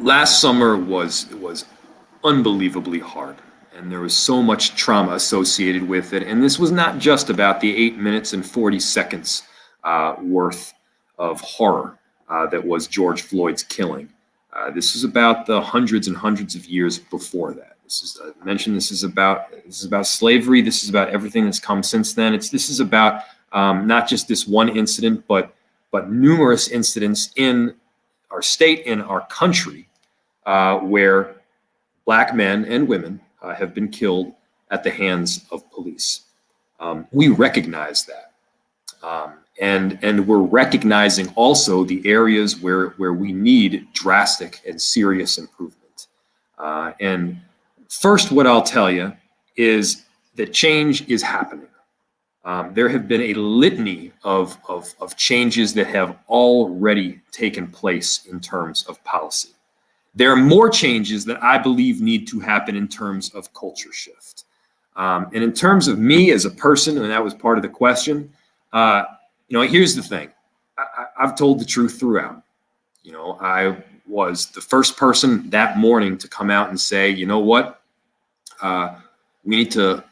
Last summer was unbelievably hard, and there was so much trauma associated with it. And this was not just about the 8 minutes and 40 seconds worth of horror that was George Floyd's killing. This is about the hundreds and hundreds of years before that. This is I mentioned. This is about slavery. This is about everything that's come since then. This is about not just this one incident, but numerous incidents in our state, in our country, where Black men and women have been killed at the hands of police. We recognize that. And we're recognizing also the areas where we need drastic and serious improvement. And first, what I'll tell you is that change is happening. There have been a litany of changes that have already taken place in terms of policy. There are more changes that I believe need to happen in terms of culture shift. And in terms of me as a person, and that was part of the question, here's the thing. I've told the truth throughout. I was the first person that morning to come out and say, you know what, we need to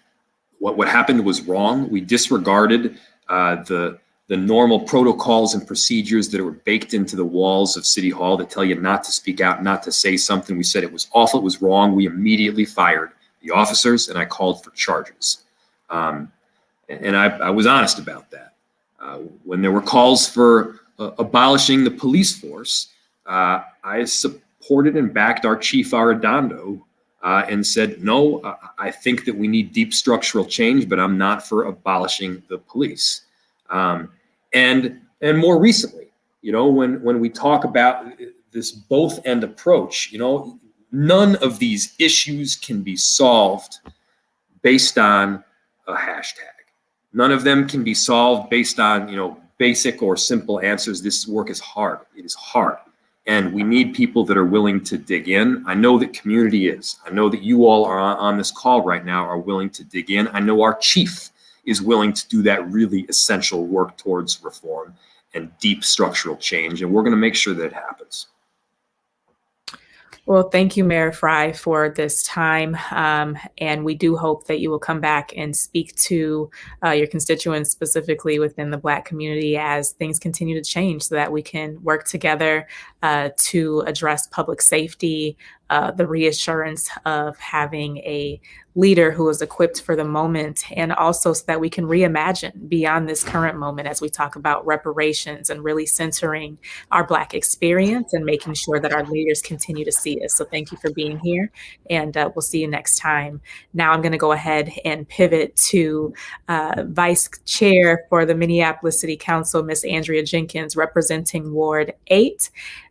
what happened was wrong. We disregarded the normal protocols and procedures that were baked into the walls of City Hall that tell you not to speak out, not to say something. We said it was awful, it was wrong. We immediately fired the officers, and I called for charges. And I was honest about that. When there were calls for abolishing the police force, I supported and backed our chief Arredondo and said, no, I think that we need deep structural change, but I'm not for abolishing the police. And more recently, when we talk about this both end approach, none of these issues can be solved based on a hashtag. None of them can be solved based on, basic or simple answers. This work is hard. It is hard. And we need people that are willing to dig in. I know that community is. I know that you all are on this call right now are willing to dig in. I know our chief is willing to do that really essential work towards reform and deep structural change. And we're going to make sure that it happens. Well, thank you, Mayor Fry, for this time. And we do hope that you will come back and speak to your constituents, specifically within the Black community, as things continue to change so that we can work together to address public safety, the reassurance of having a leader who is equipped for the moment, and also so that we can reimagine beyond this current moment as we talk about reparations and really centering our Black experience and making sure that our leaders continue to see us. So thank you for being here, and we'll see you next time. Now I'm going to go ahead and pivot to Vice Chair for the Minneapolis City Council, Miss Andrea Jenkins, representing Ward 8.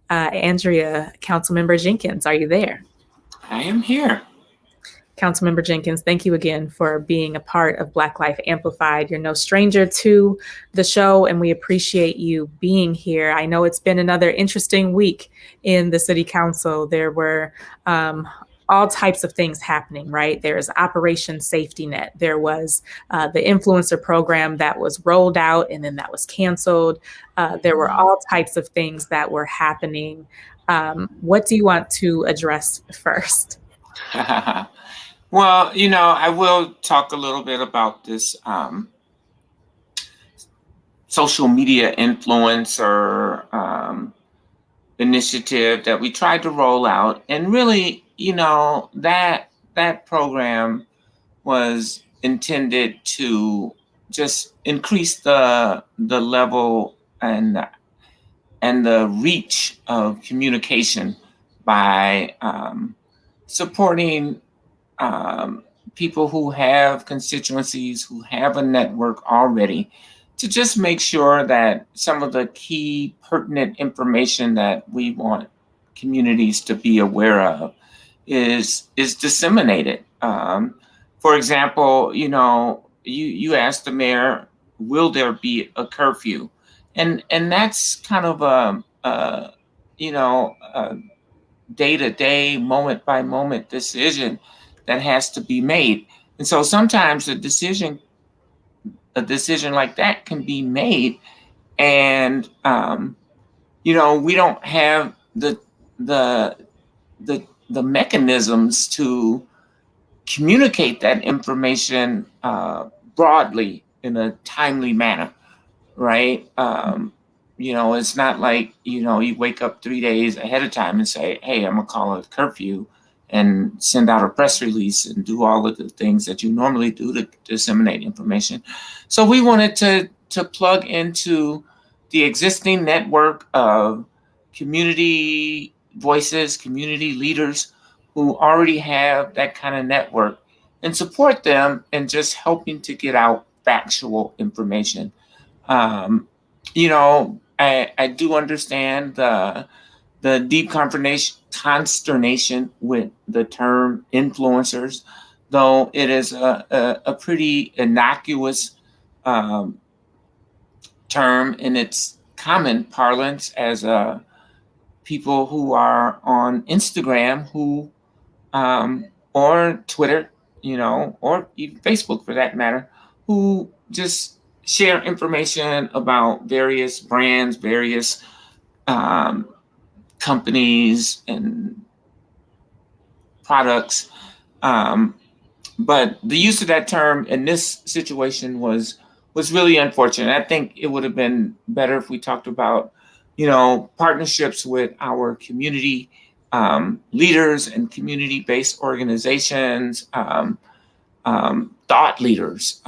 Andrea, Councilmember Jenkins, are you there? I am here. Councilmember Jenkins, thank you again for being a part of Black Life Amplified. You're no stranger to the show, and we appreciate you being here. I know it's been another interesting week in the City Council. There were all types of things happening, right? There's Operation Safety Net. There was the influencer program that was rolled out and then that was canceled. There were all types of things that were happening. What do you want to address first? Well, I will talk a little bit about this social media influencer initiative that we tried to roll out. And really, that program was intended to just increase the level and the reach of communication by supporting people who have constituencies, who have a network already, to just make sure that some of the key pertinent information that we want communities to be aware of is disseminated. For example, you asked the mayor, will there be a curfew? And that's kind of a day-to-day, moment-by-moment decision that has to be made. And so sometimes a decision like that can be made, and we don't have the mechanisms to communicate that information broadly in a timely manner, right? It's not like you wake up 3 days ahead of time and say, hey, I'm gonna call a curfew and send out a press release and do all of the things that you normally do to disseminate information. So we wanted to plug into the existing network of community voices, community leaders who already have that kind of network, and support them in just helping to get out factual information. I do understand the deep consternation with the term influencers, though it is a pretty innocuous term in its common parlance as people who are on Instagram or Twitter, or even Facebook for that matter, who just share information about various brands, various companies and products, but the use of that term in this situation was really unfortunate. I think it would have been better if we talked about, partnerships with our community leaders and community-based organizations, thought leaders,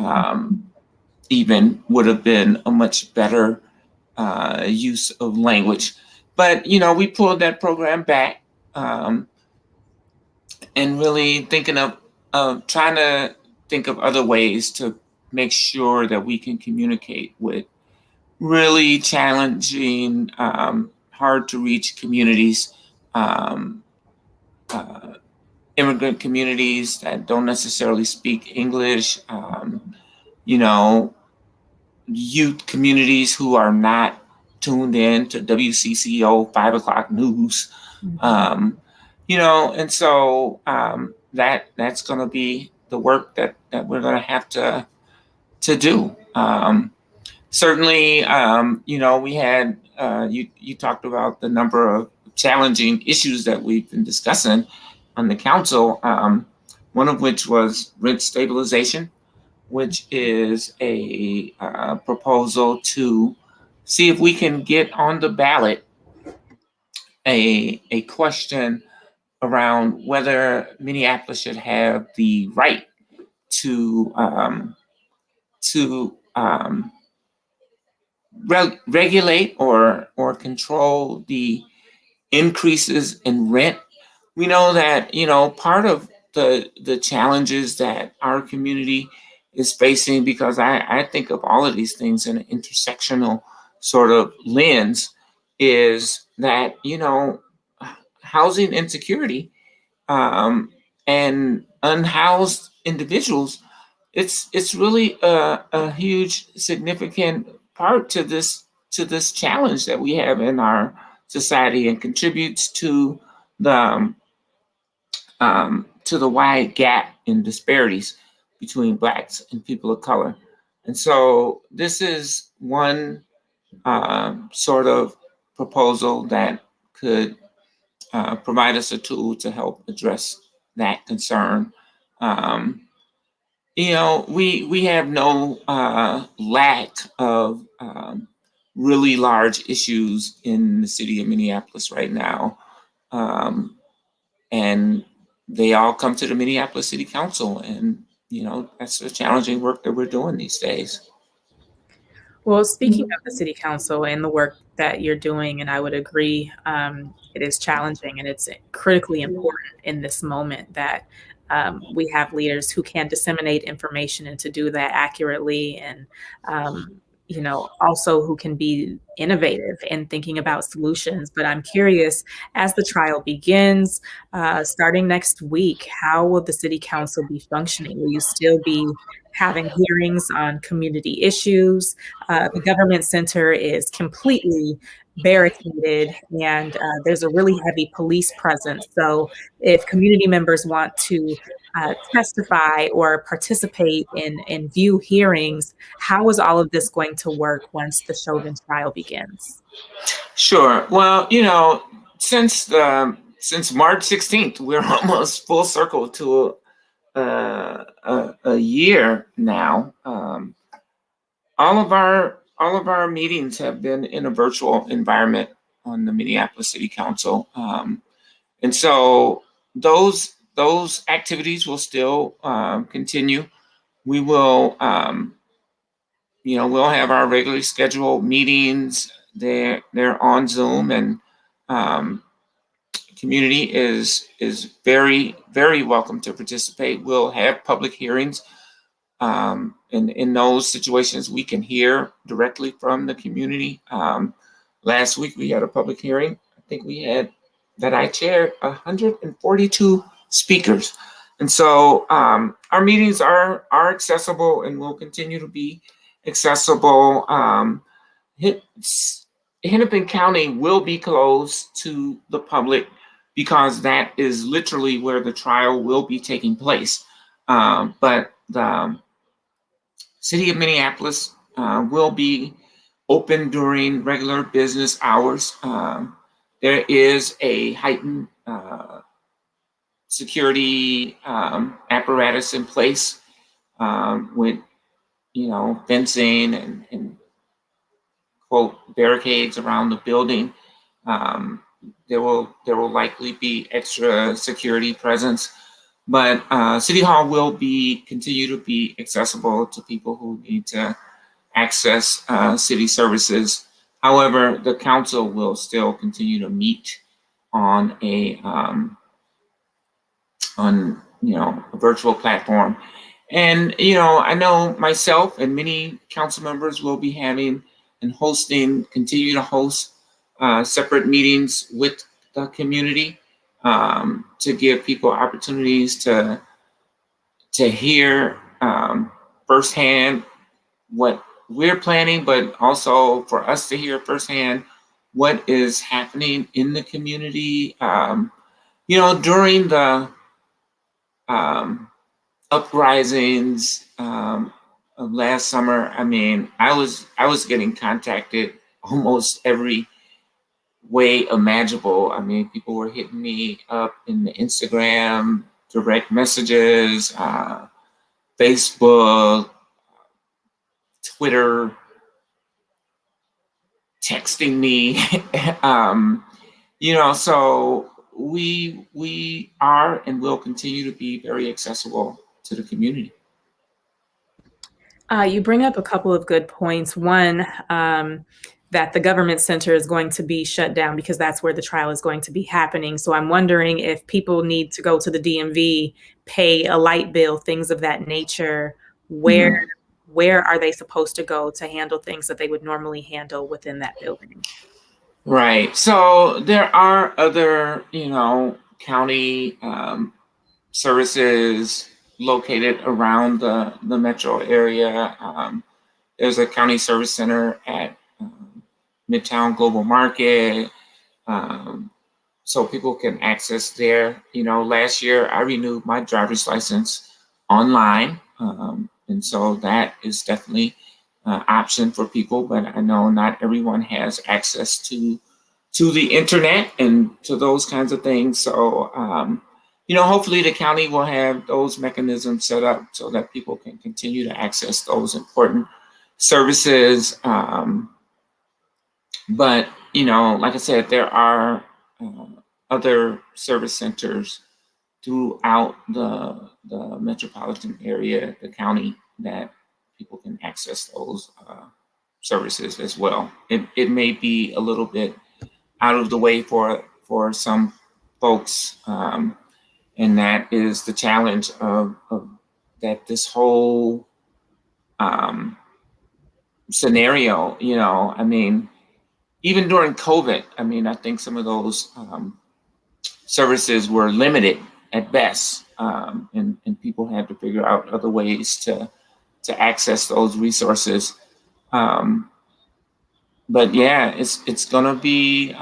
even would have been a much better use of language. But, we pulled that program back and really thinking of trying to think of other ways to make sure that we can communicate with really challenging, hard to reach communities, immigrant communities that don't necessarily speak English, youth communities who are not tuned in to WCCO 5 o'clock news, and so that's going to be the work that we're going to have to do. Certainly, we had, you talked about the number of challenging issues that we've been discussing on the council, one of which was rent stabilization, which is a proposal to see if we can get on the ballot a question around whether Minneapolis should have the right to regulate or control the increases in rent. We know that, part of the challenges that our community is facing, because I think of all of these things in an intersectional sort of lens, is that, housing insecurity and unhoused individuals, it's really a huge, significant part to this challenge that we have in our society, and contributes to the wide gap in disparities between Blacks and people of color. And so this is one sort of proposal that could provide us a tool to help address that concern. We have no lack of really large issues in the city of Minneapolis right now. And they all come to the Minneapolis City Council. And, that's the challenging work that we're doing these days. Well, speaking of the city council and the work that you're doing, and I would agree, it is challenging, and it's critically important in this moment that we have leaders who can disseminate information and to do that accurately, and also who can be innovative in thinking about solutions. But I'm curious, as the trial begins, starting next week, how will the city council be functioning? Will you still be having hearings on community issues? The government center is completely barricaded, and there's a really heavy police presence. So if community members want to testify or participate in view hearings, how is all of this going to work once the Chauvin trial begins? Sure. Well, since March 16th, we're almost full circle to a year now. All of our meetings have been in a virtual environment on the Minneapolis City Council, and so those activities will still continue. We will, we'll have our regularly scheduled meetings. They're on Zoom, and community is very, very welcome to participate. We'll have public hearings. In those situations, we can hear directly from the community. Last week, we had a public hearing. I think we had, that I chaired, 142 speakers. And so our meetings are accessible and will continue to be accessible. Hennepin County will be closed to the public because that is literally where the trial will be taking place. But the city of Minneapolis will be open during regular business hours. There is a heightened security apparatus in place with, fencing and quote barricades around the building. There will likely be extra security presence, but City Hall will continue to be accessible to people who need to access city services. However, the council will still continue to meet on a virtual platform. And I know myself and many council members will be having and continue to host separate meetings with the community to give people opportunities to hear firsthand what we're planning, but also for us to hear firsthand what is happening in the community. During the uprisings of last summer, I was getting contacted almost every way imaginable. People were hitting me up in the Instagram, direct messages, Facebook, Twitter, texting me. So we are and will continue to be very accessible to the community. You bring up a couple of good points. One, that the government center is going to be shut down because that's where the trial is going to be happening. So I'm wondering if people need to go to the DMV, pay a light bill, things of that nature, where are they supposed to go to handle things that they would normally handle within that building? Right. So there are other, county services located around the metro area. There's a county service center at Midtown Global Market, so people can access there. Last year I renewed my driver's license online, and so that is definitely an option for people. But I know not everyone has access to the internet and to those kinds of things. So hopefully the county will have those mechanisms set up so that people can continue to access those important services. But, like I said, there are other service centers throughout the metropolitan area, the county, that people can access those services as well. It may be a little bit out of the way for some folks, and that is the challenge of that this whole scenario. Even during COVID, I think some of those services were limited at best, and people had to figure out other ways to access those resources. But yeah, it's gonna be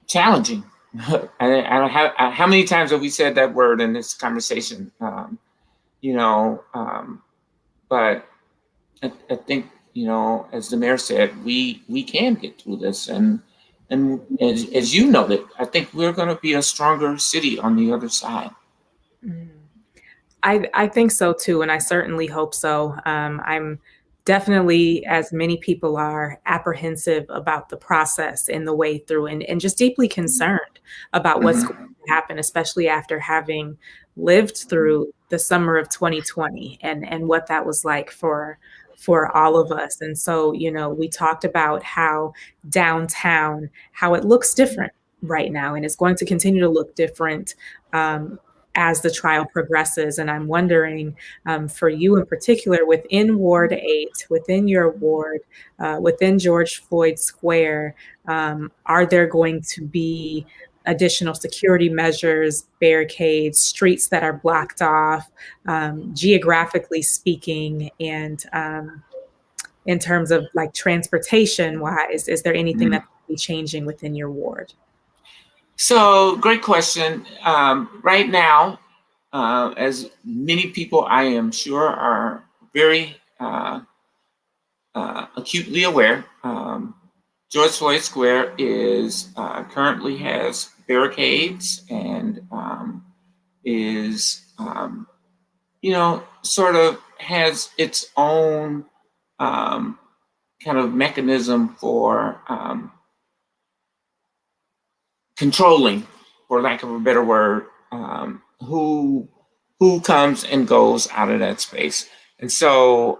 challenging. How many times have we said that word in this conversation? But I think, as the mayor said, we can get through this, and as you noted, I think we're going to be a stronger city on the other side. I think so too, and I certainly hope so. I'm definitely, as many people are, apprehensive about the process and the way through, and just deeply concerned about what's going to happen, especially after having lived through the summer of 2020 and what that was like for all of us. And so, we talked about how downtown, how it looks different right now, and it's going to continue to look different as the trial progresses. And I'm wondering, for you in particular, within Ward 8, within your ward, within George Floyd Square, are there going to be additional security measures, barricades, streets that are blocked off, geographically speaking, and in terms of like transportation wise, is there anything that will be changing within your ward? So great question. Right now, as many people I am sure are very acutely aware, George Floyd Square is currently has barricades and is sort of has its own kind of mechanism for controlling, for lack of a better word, who comes and goes out of that space. And so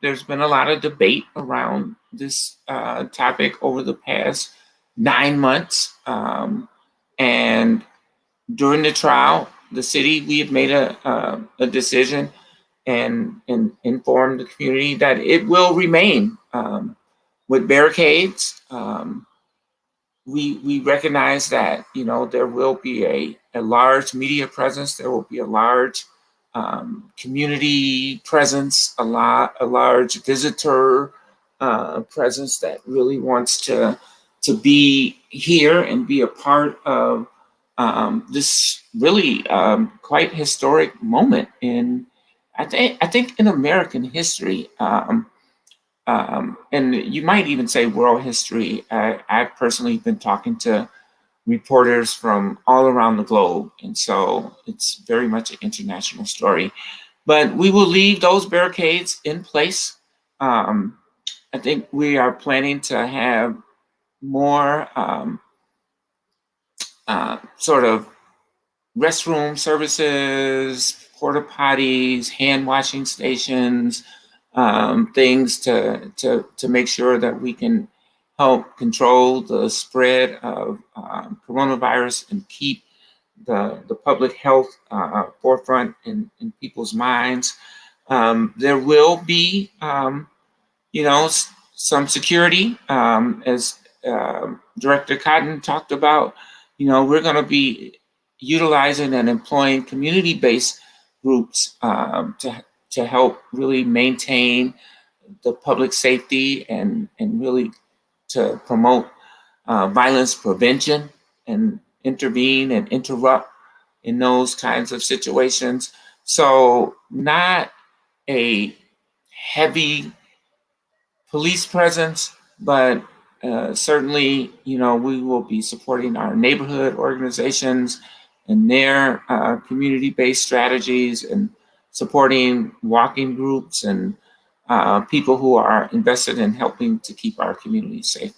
there's been a lot of debate around this topic over the past 9 months. And during the trial, the city, we have made a decision and informed the community that it will remain with barricades. We recognize that, there will be a large media presence, there will be a large community presence, a large visitor presence that really wants to be here and be a part of this really quite historic moment in, I think in American history. And you might even say world history. I've personally been talking to reporters from all around the globe, and so it's very much an international story. But we will leave those barricades in place. I think we are planning to have more sort of restroom services, porta potties, hand washing stations, things to make sure that we can help control the spread of coronavirus and keep the public health forefront in people's minds. There will be, some security, as Director Cotton talked about. We're going to be utilizing and employing community-based groups to help really maintain the public safety and really to promote violence prevention and intervene and interrupt in those kinds of situations. So not a heavy police presence, but certainly, we will be supporting our neighborhood organizations and their community-based strategies and supporting walking groups and people who are invested in helping to keep our community safe.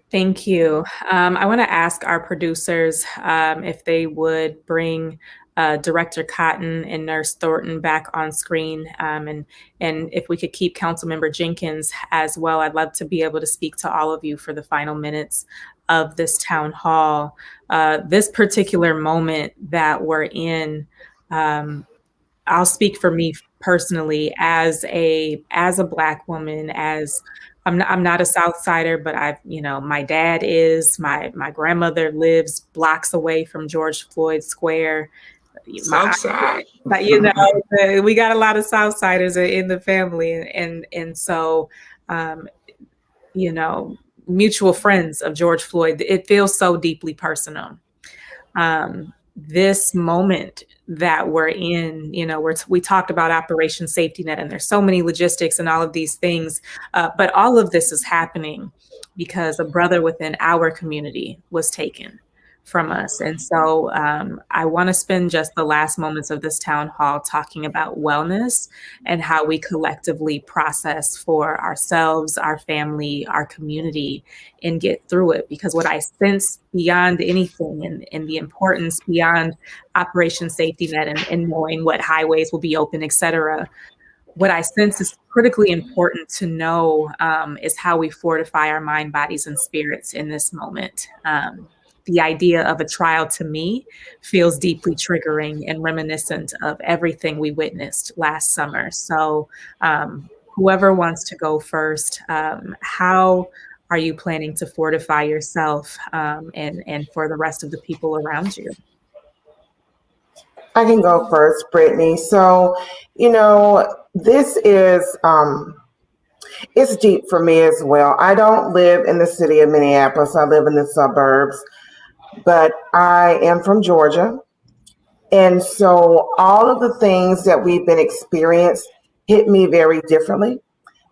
Thank you. I want to ask our producers if they would bring Director Cotton and Nurse Thornton back on screen, and if we could keep Councilmember Jenkins as well. I'd love to be able to speak to all of you for the final minutes of this town hall. This particular moment that we're in, I'll speak for me personally as a Black woman, as I'm not a South Sider, but my dad is, my grandmother lives blocks away from George Floyd Square. South Side. But we got a lot of South Siders in the family, and so mutual friends of George Floyd. It feels so deeply personal. This moment that we're in, we talked about Operation Safety Net, and there's so many logistics and all of these things, but all of this is happening because a brother within our community was taken from us. And so I want to spend just the last moments of this town hall talking about wellness and how we collectively process for ourselves, our family, our community, and get through it. Because what I sense beyond anything, and the importance beyond Operation Safety Net and knowing what highways will be open, et cetera, what I sense is critically important to know is how we fortify our mind, bodies, and spirits in this moment. The idea of a trial to me feels deeply triggering and reminiscent of everything we witnessed last summer. So whoever wants to go first, how are you planning to fortify yourself and for the rest of the people around you? I can go first, Brittany. So, this is, it's deep for me as well. I don't live in the city of Minneapolis. I live in the suburbs. But I am from Georgia. And so all of the things that we've been experienced hit me very differently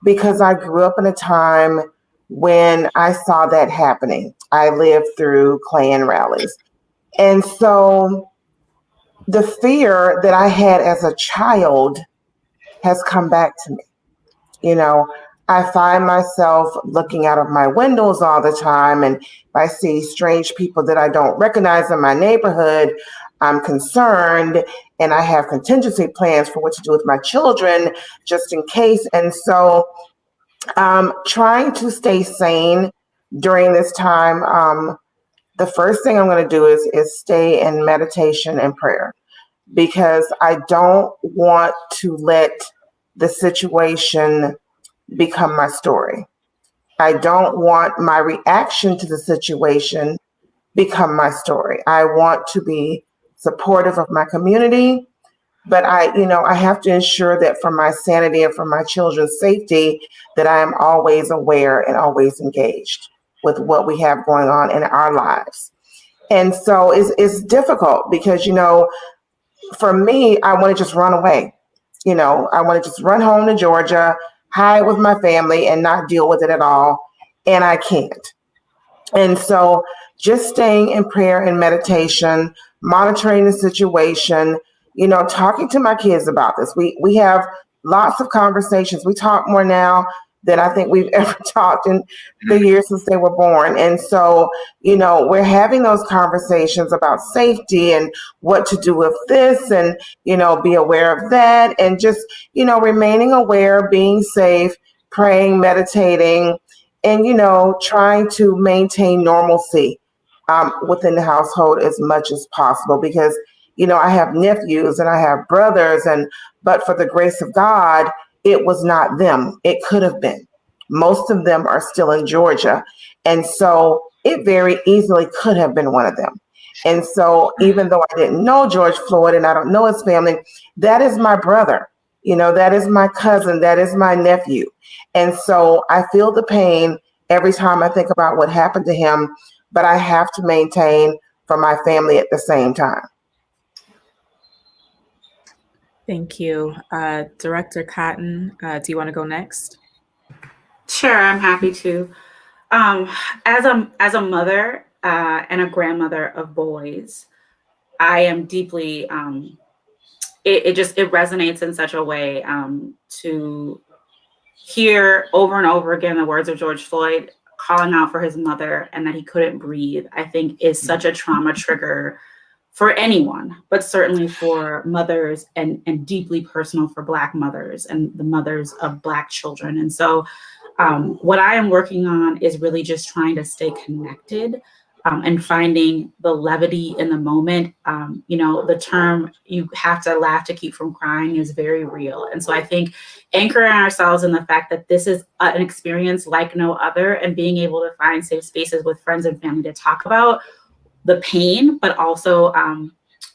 because I grew up in a time when I saw that happening. I lived through Klan rallies. And so the fear that I had as a child has come back to me. You know, I find myself looking out of my windows all the time, and if I see strange people that I don't recognize in my neighborhood, I'm concerned, and I have contingency plans for what to do with my children just in case. And so trying to stay sane during this time, the first thing I'm going to do is stay in meditation and prayer, because I don't want to let the situation become my story. I don't want my reaction to the situation become my story. I want to be supportive of my community, but I have to ensure that for my sanity and for my children's safety, that I am always aware and always engaged with what we have going on in our lives. And so it's difficult because, for me, I want to just run away. I want to just run home to Georgia, hide with my family, and not deal with it at all. And I can't. And so just staying in prayer and meditation, monitoring the situation, talking to my kids about this. We have lots of conversations. We talk more now than I think we've ever talked in the years since they were born. And so, we're having those conversations about safety and what to do with this and, be aware of that and just, remaining aware, being safe, praying, meditating, and, trying to maintain normalcy within the household as much as possible because, I have nephews and I have brothers, but for the grace of God, it was not them. It could have been. Most of them are still in Georgia. And so it very easily could have been one of them. And so even though I didn't know George Floyd and I don't know his family, that is my brother. That is my cousin. That is my nephew. And so I feel the pain every time I think about what happened to him, but I have to maintain for my family at the same time. Thank you. Director Cotton, do you want to go next? Sure, I'm happy to. As a mother and a grandmother of boys, I am deeply, it resonates in such a way to hear over and over again the words of George Floyd calling out for his mother and that he couldn't breathe, I think is such a trauma trigger for anyone, but certainly for mothers and deeply personal for Black mothers and the mothers of Black children. And so what I am working on is really just trying to stay connected and finding the levity in the moment. The term "you have to laugh to keep from crying" is very real. And so I think anchoring ourselves in the fact that this is an experience like no other and being able to find safe spaces with friends and family to talk about the pain, but also,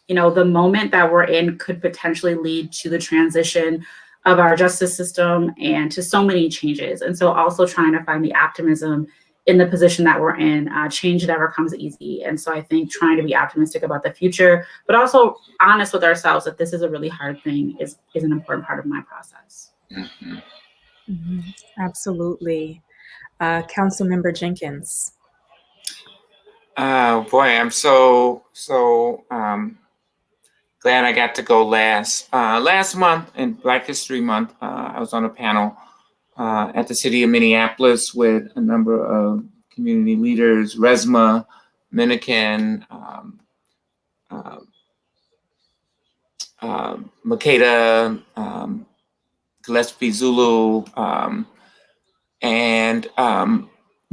the moment that we're in could potentially lead to the transition of our justice system and to so many changes. And so also trying to find the optimism in the position that we're in. Change never comes easy. And so I think trying to be optimistic about the future, but also honest with ourselves that this is a really hard thing is an important part of my process. Mm-hmm. Mm-hmm. Absolutely. Councilmember Jenkins. Boy, I'm so glad I got to go last. Last month in Black History Month, I was on a panel at the city of Minneapolis with a number of community leaders, Resma, Minikin, Makeda, Gillespie Zulu, and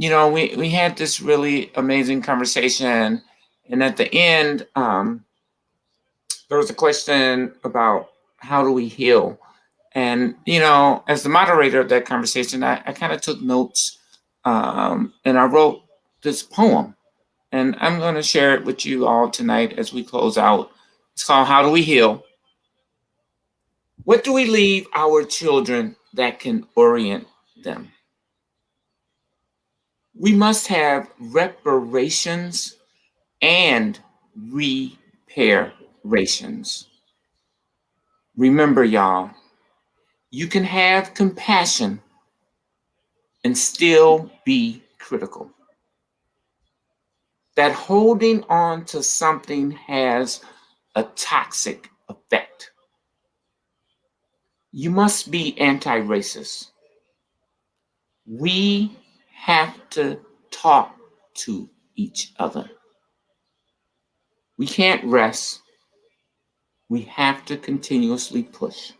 we had this really amazing conversation. And at the end, there was a question about how do we heal? And, as the moderator of that conversation, I kind of took notes and I wrote this poem. And I'm going to share it with you all tonight as we close out. It's called "How Do We Heal?" What do we leave our children that can orient them? We must have reparations and reparations. Remember, y'all, you can have compassion, and still be critical. That holding on to something has a toxic effect. You must be anti-racist. We have to talk to each other. We can't rest. We have to continuously push.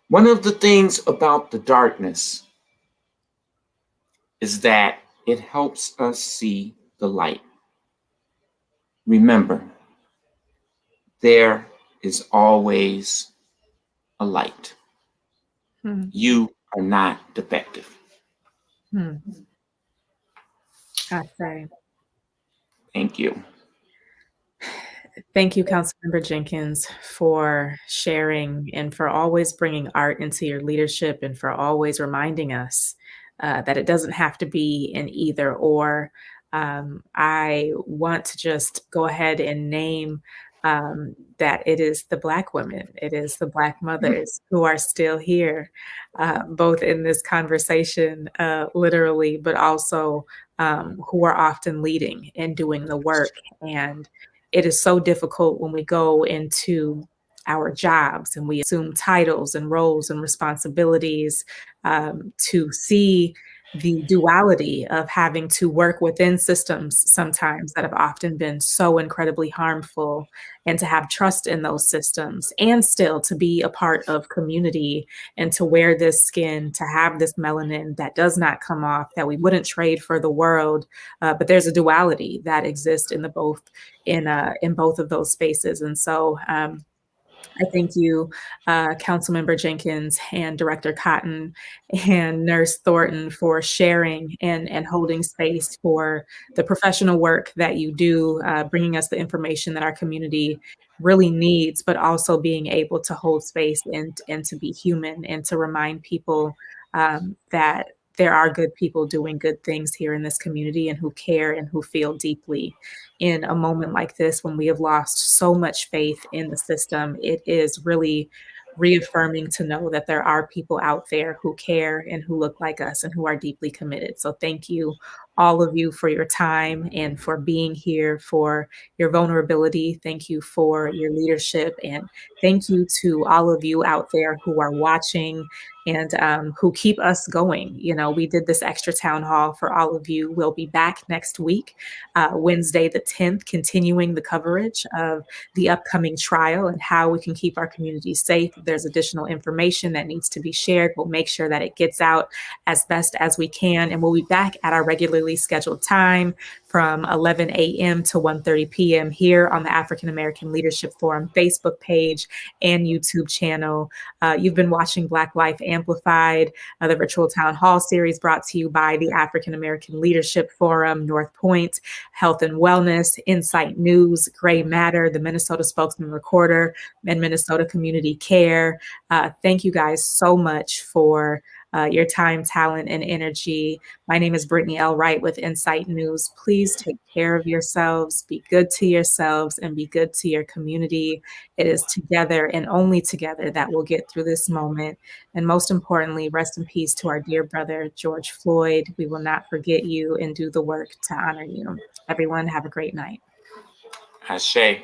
One of the things about the darkness is that it helps us see the light. Remember, there is always a light. You are not defective. I say. Thank you. Thank you, Councilmember Jenkins, for sharing and for always bringing art into your leadership and for always reminding us that it doesn't have to be an either or. I want to just go ahead and name that it is the Black women, it is the Black mothers who are still here, both in this conversation, literally, but also who are often leading and doing the work. And it is so difficult when we go into our jobs and we assume titles and roles and responsibilities to see the duality of having to work within systems sometimes that have often been so incredibly harmful, and to have trust in those systems and still to be a part of community and to wear this skin, to have this melanin that does not come off, that we wouldn't trade for the world. But there's a duality that exists in both of those spaces. And so I thank you, Councilmember Jenkins and Director Cotton and Nurse Thornton for sharing and holding space for the professional work that you do, bringing us the information that our community really needs, but also being able to hold space and to be human and to remind people that there are good people doing good things here in this community and who care and who feel deeply. In a moment like this, when we have lost so much faith in the system, it is really reaffirming to know that there are people out there who care and who look like us and who are deeply committed. So thank you, all of you, for your time and for being here, for your vulnerability. Thank you for your leadership. And thank you to all of you out there who are watching and who keep us going. You know, we did this extra town hall for all of you. We'll be back next week, Wednesday the 10th, continuing the coverage of the upcoming trial and how we can keep our community safe. If there's additional information that needs to be shared, we'll make sure that it gets out as best as we can. And we'll be back at our regularly scheduled time from 11 a.m. to 1:30 p.m. here on the African American Leadership Forum Facebook page and YouTube channel. You've been watching Black Life Amplified, the virtual town hall series brought to you by the African American Leadership Forum, Northpoint Health and Wellness, Insight News, Gray Matter, the Minnesota Spokesman-Recorder, and Minnesota Community Care. Thank you guys so much for your time, talent, and energy. My name is Brittany L. Wright with Insight News. Please take care of yourselves, be good to yourselves, and be good to your community. It is together and only together that we'll get through this moment. And most importantly, rest in peace to our dear brother, George Floyd. We will not forget you and do the work to honor you. Everyone, have a great night. Ashe.